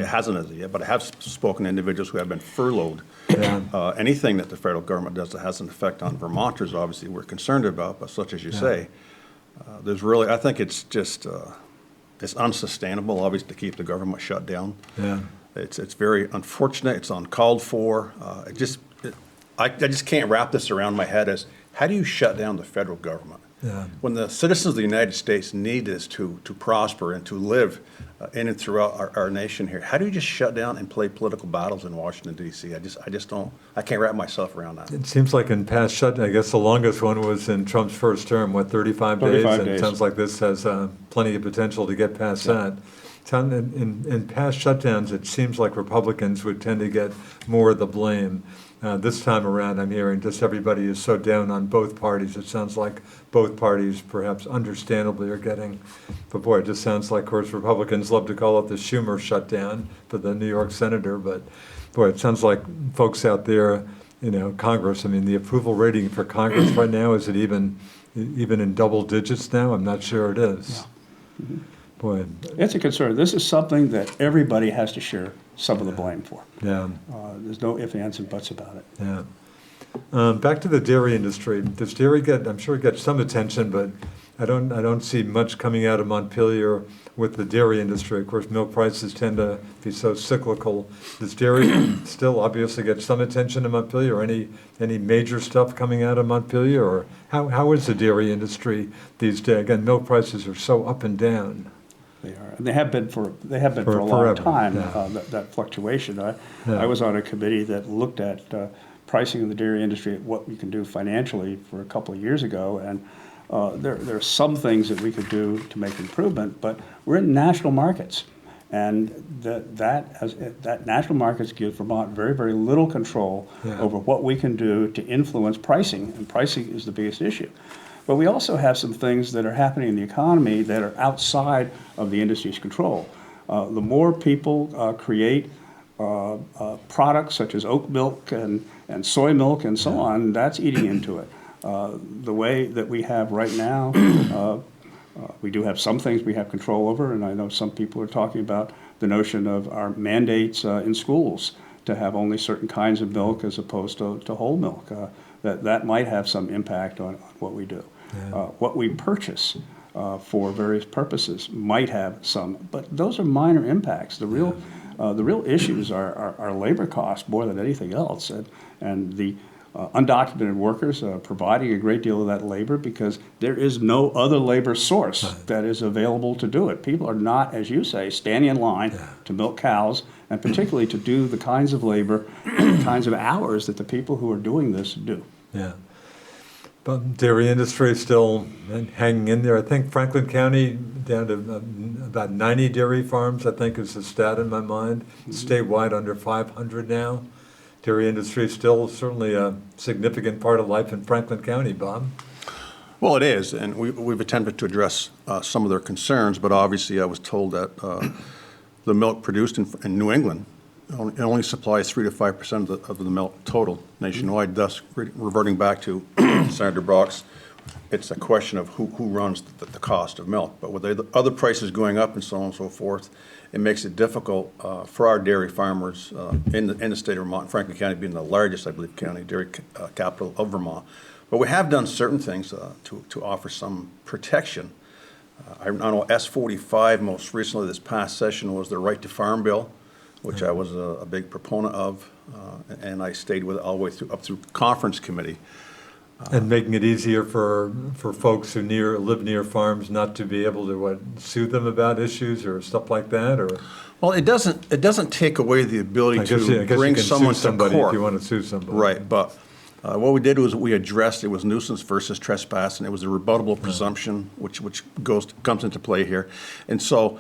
hasn't as of yet, but I have spoken to individuals who have been furloughed.
Yeah.
Anything that the federal government does that has an effect on Vermonters, obviously, we're concerned about, but such as you say, I think it's just, it's unsustainable, obviously, to keep the government shut down.
Yeah.
It's very unfortunate. It's uncalled for. I just can't wrap this around my head as how do you shut down the federal government?
Yeah.
When the citizens of the United States need this to prosper and to live in and throughout our nation here, how do you just shut down and play political battles in Washington, D.C.? I just don't, I can't wrap myself around that.
It seems like in past shutdown, I guess the longest one was in Trump's first term, 35 days?
35
And
days.
it sounds like this has plenty of potential to get past that. In past shutdowns, it seems like Republicans would tend to get more of the blame. This time around, I'm hearing just everybody is so down on both parties. It sounds like both parties, perhaps understandably, are getting, but boy, it just sounds like, of course, Republicans love to call it the Schumer shutdown for the New York senator, but boy, it sounds like folks out there, Congress, I mean, the approval rating for Congress right now, is it even in double digits now? I'm not sure it is.
Yeah. Mm-hmm.
Boy.
It's a concern. This is something that everybody has to share some of the blame for.
Yeah.
There's no ifs, ands, and buts about it.
Yeah. Back to the dairy industry. Does dairy I'm sure it gets some attention, but I don't see much coming out of Montpelier with the dairy industry. Of course, milk prices tend to be so cyclical. Does dairy still obviously get some attention in Montpelier, or any major stuff coming out of Montpelier? Or how is the dairy industry these days? Again, milk prices are so up and down.
They are. And they have been for a long
forever.
time.
Yeah.
That fluctuation. I was on a committee that looked at pricing in the dairy industry, what we can do financially for a couple of years ago, and there are some things that we could do to make improvement, but we're in national markets, and that national markets give Vermont very, very little control over what we can do to influence pricing, and pricing is the biggest issue. But we also have some things that are happening in the economy that are outside of the industry's control. The more people create products such as oat milk and soy milk and so on, that's eating into it. The way that we have right now, we do have some things we have control over, and I know some people are talking about the notion of our mandates in schools to have only certain kinds of milk as opposed to whole milk. That might have some impact on what we do. What we purchase for various purposes might have some, but those are minor impacts. The real issues are labor costs more than anything else, and the undocumented workers providing a great deal of that labor because there is no other labor source that is available to do it. People are not, as you say, standing in line to milk cows, and particularly to do the kinds of labor and the kinds of hours that the people who are doing this do.
Yeah. But dairy industry is still hanging in there. I think Franklin County down to about 90 dairy farms, I think is the stat in my mind. Statewide under 500 now. Dairy industry is still certainly a significant part of life in Franklin County, Bob.
Well, it is, and we've attempted to address some of their concerns, but obviously I was told that the milk produced in New England only supplies 3 to 5% of the milk total nationwide, thus reverting back to Senator Brock's, it's a question of who runs the cost of milk. But with the other prices going up and so on and so forth, it makes it difficult for our dairy farmers in the state of Vermont, Franklin County being the largest, I believe, county dairy capital of Vermont. But we have done certain things to offer some protection. I know S45 most recently this past session was the Right to Farm bill. which I was a big proponent of, and I stayed with it all the way through, up through conference committee.
And making it easier for folks who live near farms not to be able to, sue them about issues or stuff like that, or?
Well, it doesn't take away the ability
I guess
to
you
bring
can sue
someone to
somebody
court.
if you want to sue somebody.
Right, but what we did was we addressed, it was nuisance versus trespass, and it was a rebuttable presumption, which comes into play here. And so,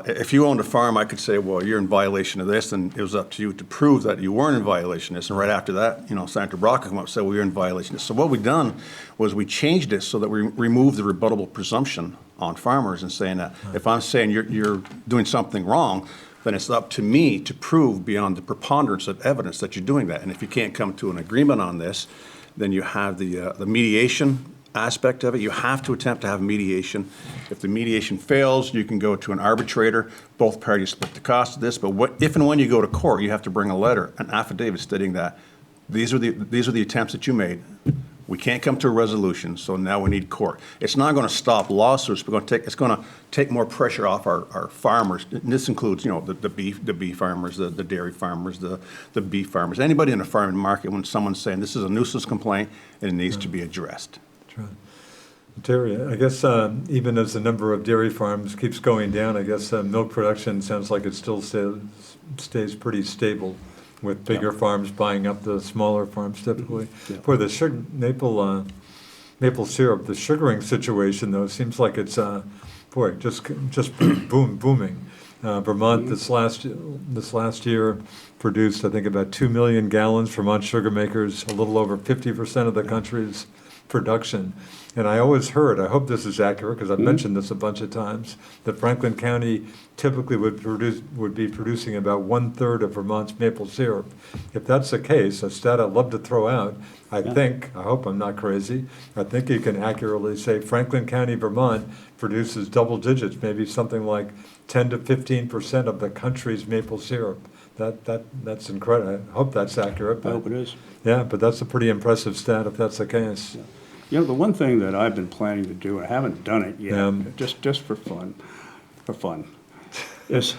if you owned a farm, I could say, well, you're in violation of this, and it was up to you to prove that you weren't in violation of this. And right after that, Senator Brock came up and said, well, you're in violation of this. So what we done was we changed it so that we removed the rebuttable presumption on farmers and saying that if I'm saying you're doing something wrong, then it's up to me to prove beyond the preponderance of evidence that you're doing that. And if you can't come to an agreement on this, then you have the mediation aspect of it. You have to attempt to have mediation. If the mediation fails, you can go to an arbitrator. Both parties split the cost of this. But if and when you go to court, you have to bring a letter, an affidavit stating that these are the attempts that you made. We can't come to a resolution, so now we need court. It's not going to stop lawsuits. It's going to take more pressure off our farmers. And this includes, the beef farmers, the dairy farmers, the beef farmers. Anybody in the farming market, when someone's saying this is a nuisance complaint and it needs to be addressed.
Right. Terry, I guess even as the number of dairy farms keeps going down, I guess milk production sounds like it still stays pretty stable, with bigger farms buying up the smaller farms typically. For the maple syrup, the sugaring situation though seems like it's just booming. Vermont this last year produced, I think, about 2 million gallons. Vermont sugar makers, a little over 50% of the country's production. And I always heard, I hope this is accurate because I've mentioned this a bunch of times, that Franklin County typically would be producing about 1/3 of Vermont's maple syrup. If that's the case, a stat I'd love to throw out, I hope I'm not crazy, I think you can accurately say Franklin County, Vermont produces double digits, maybe something like 10 to 15% of the country's maple syrup. That's incredible. I hope that's accurate.
I hope it is.
Yeah, but that's a pretty impressive stat if that's the case.
Yeah. The one thing that I've been planning to do, I haven't done it yet, just for fun, is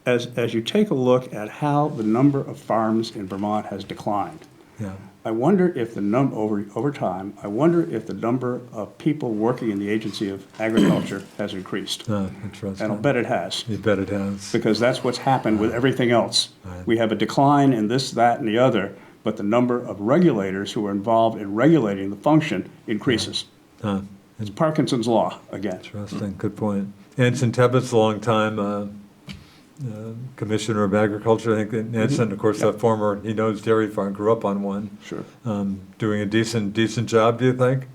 as you take a look at how the number of farms in Vermont has declined.
Yeah.
I wonder if over time, I wonder if the number of people working in the Agency of Agriculture has increased.
Interesting.
And I'll bet it has.
You bet it has.
Because that's what's happened with everything else.
Right.
We have a decline in this, that, and the other, but the number of regulators who are involved in regulating the function increases. It's Parkinson's law again.
Interesting. Good point. Anson Tebbett's a long time Commissioner of Agriculture. I think Anson, of course, he knows dairy farm, grew up on one.
Sure.
Doing a decent job, do you think?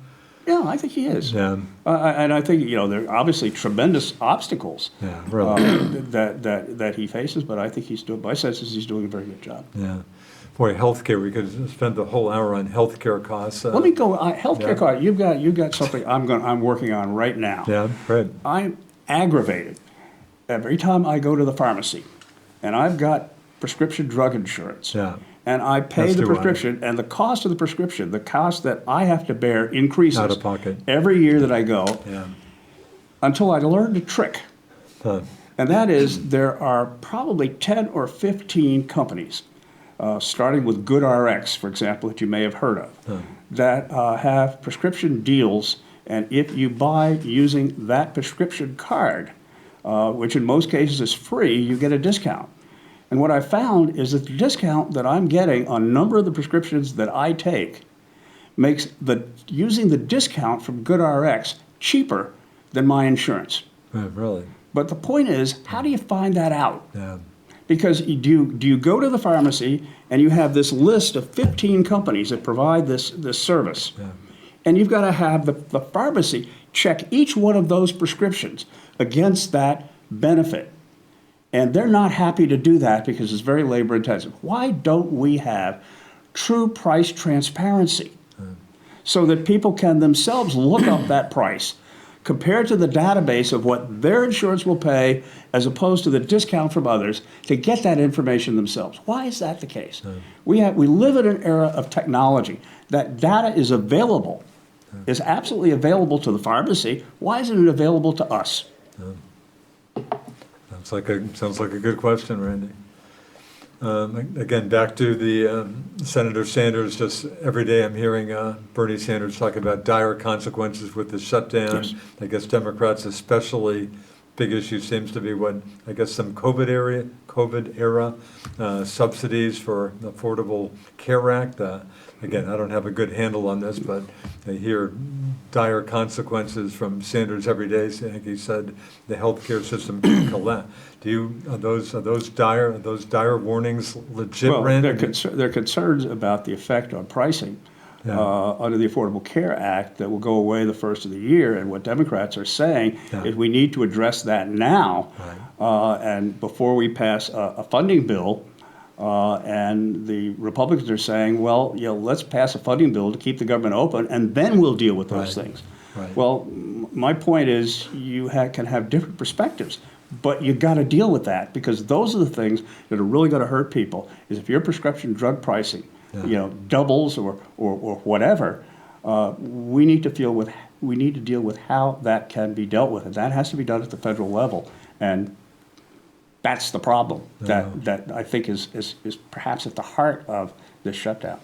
Yeah, I think he is.
Yeah.
And I think, there are obviously tremendous obstacles
Yeah, really.
that he faces, but I think my sense is he's doing a very good job.
Yeah. Boy, healthcare, we could spend the whole hour on healthcare costs.
Let me go, healthcare costs, you've got something I'm working on right now.
Yeah, right.
I'm aggravated every time I go to the pharmacy, and I've got prescription drug insurance.
Yeah.
And I pay
As
the
do I.
prescription, and the cost of the prescription, the cost that I have to bear increases.
Out of pocket.
Every year that I go,
Yeah.
until I learned a trick.
Huh.
And that is, there are probably 10 or 15 companies, starting with GoodRx, for example, that you may have heard of, that have prescription deals, and if you buy using that prescription card, which in most cases is free, you get a discount. And what I found is that the discount that I'm getting on a number of the prescriptions that I take makes using the discount from GoodRx cheaper than my insurance.
Really?
But the point is, how do you find that out?
Yeah.
Because do you go to the pharmacy and you have this list of 15 companies that provide this service, and you've got to have the pharmacy check each one of those prescriptions against that benefit. And they're not happy to do that because it's very labor intensive. Why don't we have true price transparency so that people can themselves look up that price compared to the database of what their insurance will pay as opposed to the discount from others to get that information themselves? Why is that the case? We live in an era of technology. That data is available, is absolutely available to the pharmacy. Why isn't it available to us?
Sounds like a good question, Randy. Again, back to the Senator Sanders, just every day I'm hearing Bernie Sanders talk about dire consequences with the shutdown.
Yes.
I guess Democrats especially, big issue seems to be some COVID era subsidies for Affordable Care Act. Again, I don't have a good handle on this, but I hear dire consequences from Sanders every day. I think he said the healthcare system can collapse. Are those dire warnings legit,
Well,
Randy?
there are concerns about the effect on pricing
Yeah.
under the Affordable Care Act that will go away the first of the year. And what Democrats are saying
Yeah.
is we need to address that now. And before we pass a funding bill, and the Republicans are saying, well, let's pass a funding bill to keep the government open, and then we'll deal with those
Right.
things.
Right.
Well, my point is you can have different perspectives, but you got to deal with that, because those are the things that are really going to hurt people. Is if your prescription drug pricing, doubles or whatever, we need to deal with how that can be dealt with, and that has to be done at the federal level. And that's the problem that I think is perhaps at the heart of this shutdown.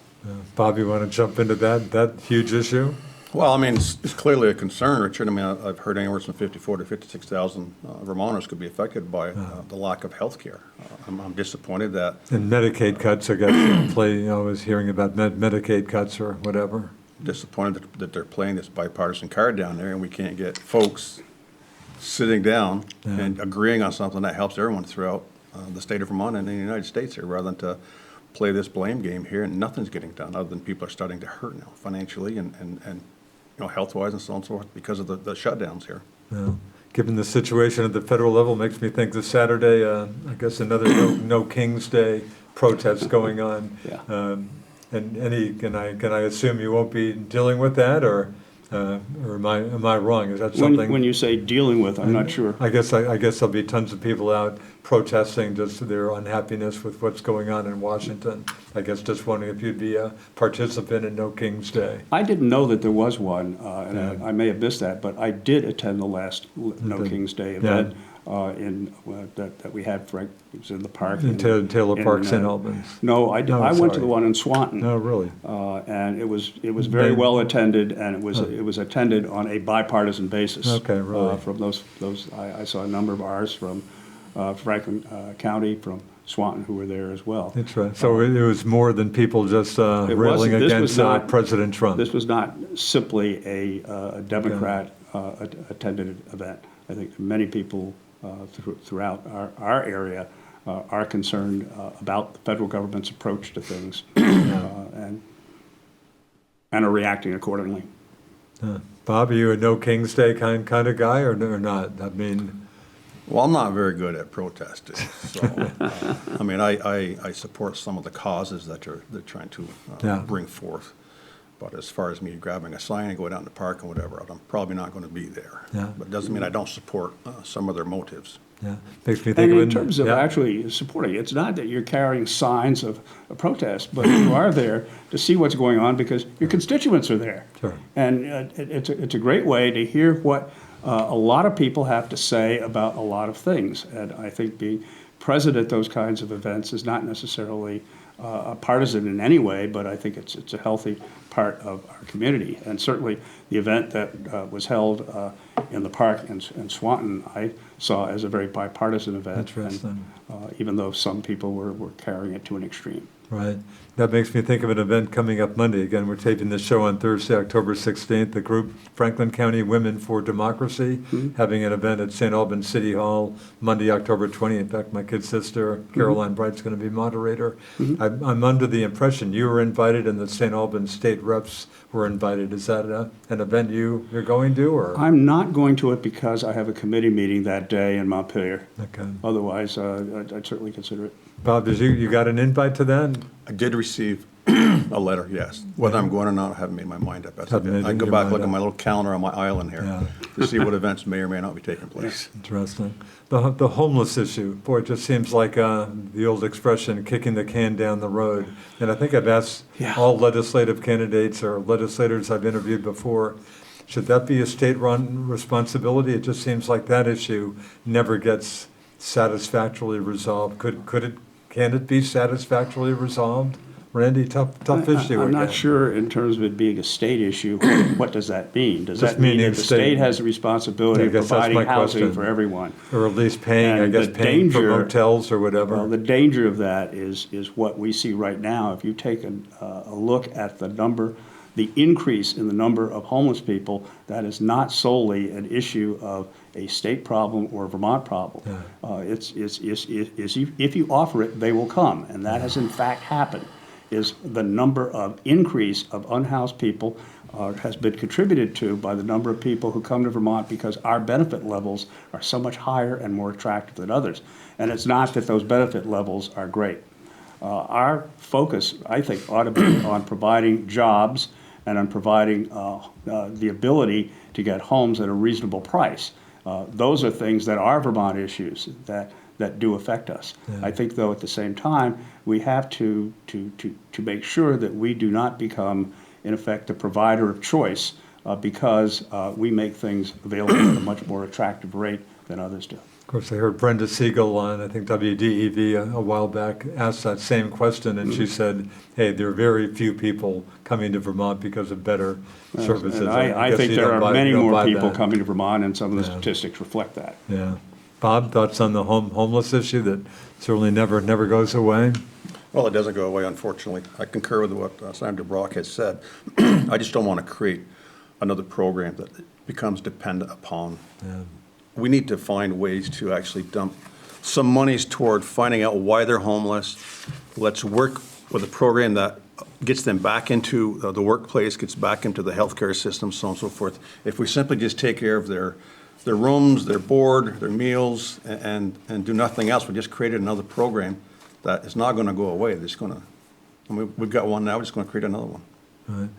Bob, you want to jump into that huge issue?
Well, I mean, it's clearly a concern, Richard. I mean, I've heard anywhere from 54 to 56,000 Vermonters could be affected by the lack of health care. I'm disappointed that.
And Medicaid cuts, I guess, I was hearing about Medicaid cuts or whatever.
Disappointed that they're playing this bipartisan card down there, and we can't get folks sitting down and agreeing on something that helps everyone throughout the state of Vermont and in the United States here, rather than to play this blame game here, and nothing's getting done other than people are starting to hurt now financially and health-wise and so on and so forth because of the shutdowns here.
Given the situation at the federal level, makes me think this Saturday, I guess another no King's Day protest going on.
Yeah.
And can I assume you won't be dealing with that, or am I wrong? Is that something?
When you say dealing with, I'm not sure.
I guess there'll be tons of people out protesting just their unhappiness with what's going on in Washington. I guess just wondering if you'd be a participant in No King's Day.
I didn't know that there was one, and I may have missed that, but I did attend the last No King's Day event that we had. Frank, it was in the park.
In Taylor Park, St. Albans.
No, I went to
sorry.
the one in Swanton.
No, really?
And it was very well attended, and it was attended on a bipartisan basis.
Okay, really?
From those I saw a number of ours from Franklin County, from Swanton, who were there as well.
That's right. So it was more than people just railing
this was
against
not-
President Trump.
This was not simply a Democrat attended event. I think many people throughout our area are concerned about the federal government's approach to things and are reacting accordingly.
Bob, are you a No King's Day kind of guy or not? I mean,
Well, I'm not very good at protesting, so, I mean, I support some of the causes that they're trying to bring forth. But as far as me grabbing a sign and going out in the park and whatever, I'm probably not going to be there.
Yeah.
But it doesn't mean I don't support some of their motives.
makes me think
And
of
in terms of actually supporting, it's not that you're carrying signs of a protest, but you are there to see what's going on because your constituents are there.
Sure.
And it's a great way to hear what a lot of people have to say about a lot of things. And I think being present at those kinds of events is not necessarily partisan in any way, but I think it's a healthy part of our community. And certainly the event that was held in the park in Swanton, I saw as a very bipartisan event.
Interesting.
And, even though some people were carrying it to an extreme.
Right. That makes me think of an event coming up Monday. Again, we're taping this show on Thursday, October 16th. The group Franklin County Women for Democracy having an event at St. Albans City Hall Monday, October 20th. In fact, my kid sister, Caroline Bright's going to be moderator. I'm under the impression you were invited and the St. Albans state reps were invited. Is that an event you're going to? Or?
I'm not going to it because I have a committee meeting that day in Montpelier.
Okay.
Otherwise, I'd certainly consider it.
Bob, did you got an invite to that?
I did receive a letter, yes. Whether I'm going or not, I haven't made my mind up.
Haven't made
I can go
your
back,
mind
look at
up.
my little calendar on my island here
Yeah.
to see what events may or may not be taking place.
Interesting. The homeless issue, boy, it just seems like the old expression, kicking the can down the road. And I think I've asked all legislative candidates or legislators I've interviewed before, should that be a state-run responsibility? It just seems like that issue never gets satisfactorily resolved? Can it be satisfactorily resolved? Randy, tough issue
I'm
again.
not sure in terms of it being a state issue, what does that mean? Does
Just
that mean
meaning
that the
state-
state has the responsibility
I
of
guess that's
providing
my
housing
question.
for everyone?
Or at least paying,
And the
paying for
danger-
motels or whatever.
Well, the danger of that is what we see right now. If you take a look at the increase in the number of homeless people, that is not solely an issue of a state problem or a Vermont problem. If you offer it, they will come, and that has in fact happened. Is the number of increase of unhoused people has been contributed to by the number of people who come to Vermont because our benefit levels are so much higher and more attractive than others. And it's not that those benefit levels are great. Our focus, I think, ought to be on providing jobs and on providing the ability to get homes at a reasonable price. Those are things that are Vermont issues that do affect us. I think, though, at the same time, we have to make sure that we do not become, in effect, the provider of choice because we make things available at a much more attractive rate than others do.
Of course, I heard Brenda Siegel on, I think, WDEV a while back asked that same question, and she said, hey, there are very few people coming to Vermont because of better services.
And I
guess
think
you
there
don't
are
buy-
many
you don't
more
buy
people
that.
coming to Vermont, and some of the statistics reflect that.
Yeah. Bob, thoughts on the homeless issue that certainly never goes away?
Well, it doesn't go away, unfortunately. I concur with what Senator Brock has said. I just don't want to create another program that becomes dependent upon. We need to find ways to actually dump some monies toward finding out why they're homeless. Let's work with a program that gets them back into the workplace, gets back into the healthcare system, so on and so forth. If we simply just take care of their rooms, their board, their meals, and do nothing else, we just created another program that is not going to go away. They're just going to, we've got one now, we're just going to create another one.
Right.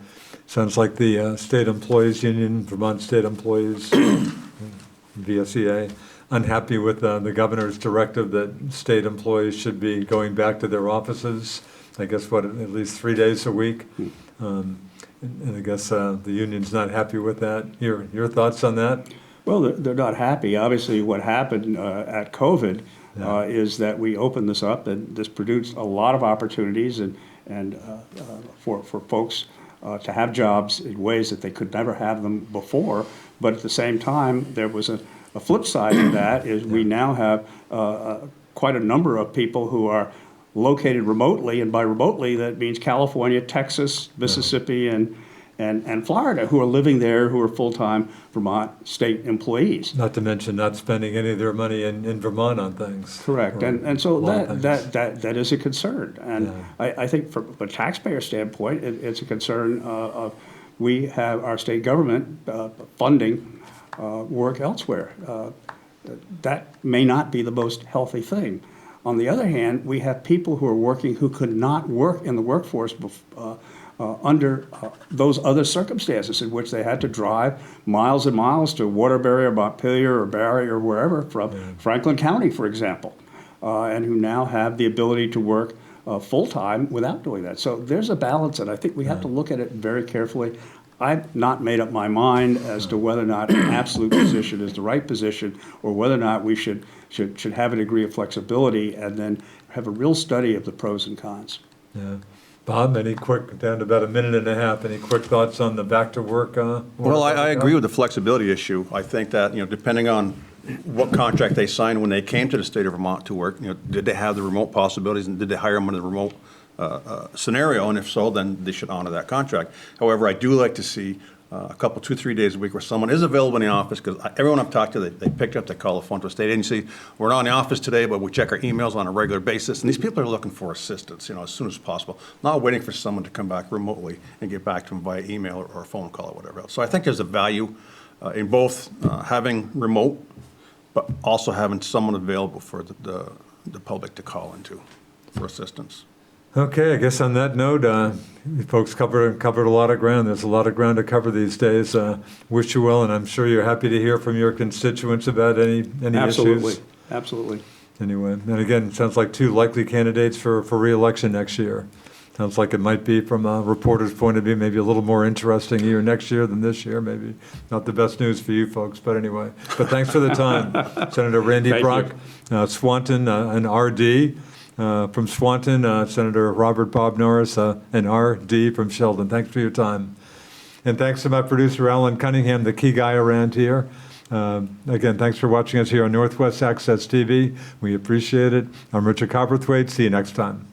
Sounds like the State Employees Union, Vermont State Employees, VSEA, unhappy with the governor's directive that state employees should be going back to their offices, I guess, at least 3 days a week. And I guess the union's not happy with that. Your thoughts on that?
Well, they're not happy. Obviously, what happened at COVID is that we opened this up, and this produced a lot of opportunities and for folks to have jobs in ways that they could never have them before. But at the same time, there was a flip side to that is we now have quite a number of people who are located remotely, and by remotely, that means California, Texas, Mississippi, and Florida, who are living there, who are full-time Vermont state employees.
Not to mention not spending any of their money in Vermont on things.
Correct,
Or
and so
a lot of things.
that is a concern, and I think from a taxpayer standpoint, it's a concern of we have our state government funding work elsewhere. That may not be the most healthy thing. On the other hand, we have people who are working who could not work in the workforce under those other circumstances in which they had to drive miles and miles to Waterbury or Montpelier or Barry or wherever from Franklin County, for example, and who now have the ability to work full-time without doing that. So there's a balance, and I think we have to look at it very carefully. I've not made up my mind as to whether or not an absolute position is the right position, or whether or not we should have a degree of flexibility and then have a real study of the pros and cons.
Yeah. Bob, down to about a minute and a half, any quick thoughts on the back to work?
Well, I agree with the flexibility issue. I think that, depending on what contract they signed when they came to the state of Vermont to work, did they have the remote possibilities, and did they hire them in the remote scenario? And if so, then they should honor that contract. However, I do like to see a couple, 2-3 days a week where someone is available in the office, because everyone I've talked to, they picked up, they call the phone to a state agency. We're not in the office today, but we check our emails on a regular basis. And these people are looking for assistance, as soon as possible, not waiting for someone to come back remotely and get back to them via email or a phone call or whatever else. So I think there's a value in both having remote, but also having someone available for the public to call into for assistance.
Okay, I guess on that note, you folks covered a lot of ground. There's a lot of ground to cover these days. Wish you well, and I'm sure you're happy to hear from your constituents about any
Absolutely,
issues.
absolutely.
Anyway, and again, it sounds like two likely candidates for re-election next year. Sounds like it might be, from a reporter's point of view, maybe a little more interesting year next year than this year, maybe. Not the best news for you folks, but anyway. But thanks for the time. Senator Randy
Thank
Brock, Swanton, an RD. From Swanton, Senator Robert Bob Norris, an RD from Sheldon. Thanks for your time. And thanks to my producer, Alan Cunningham, the key guy around here. Again, thanks for watching us here on Northwest Access TV. We appreciate it. I'm Richard Cowperthwait. See you next time.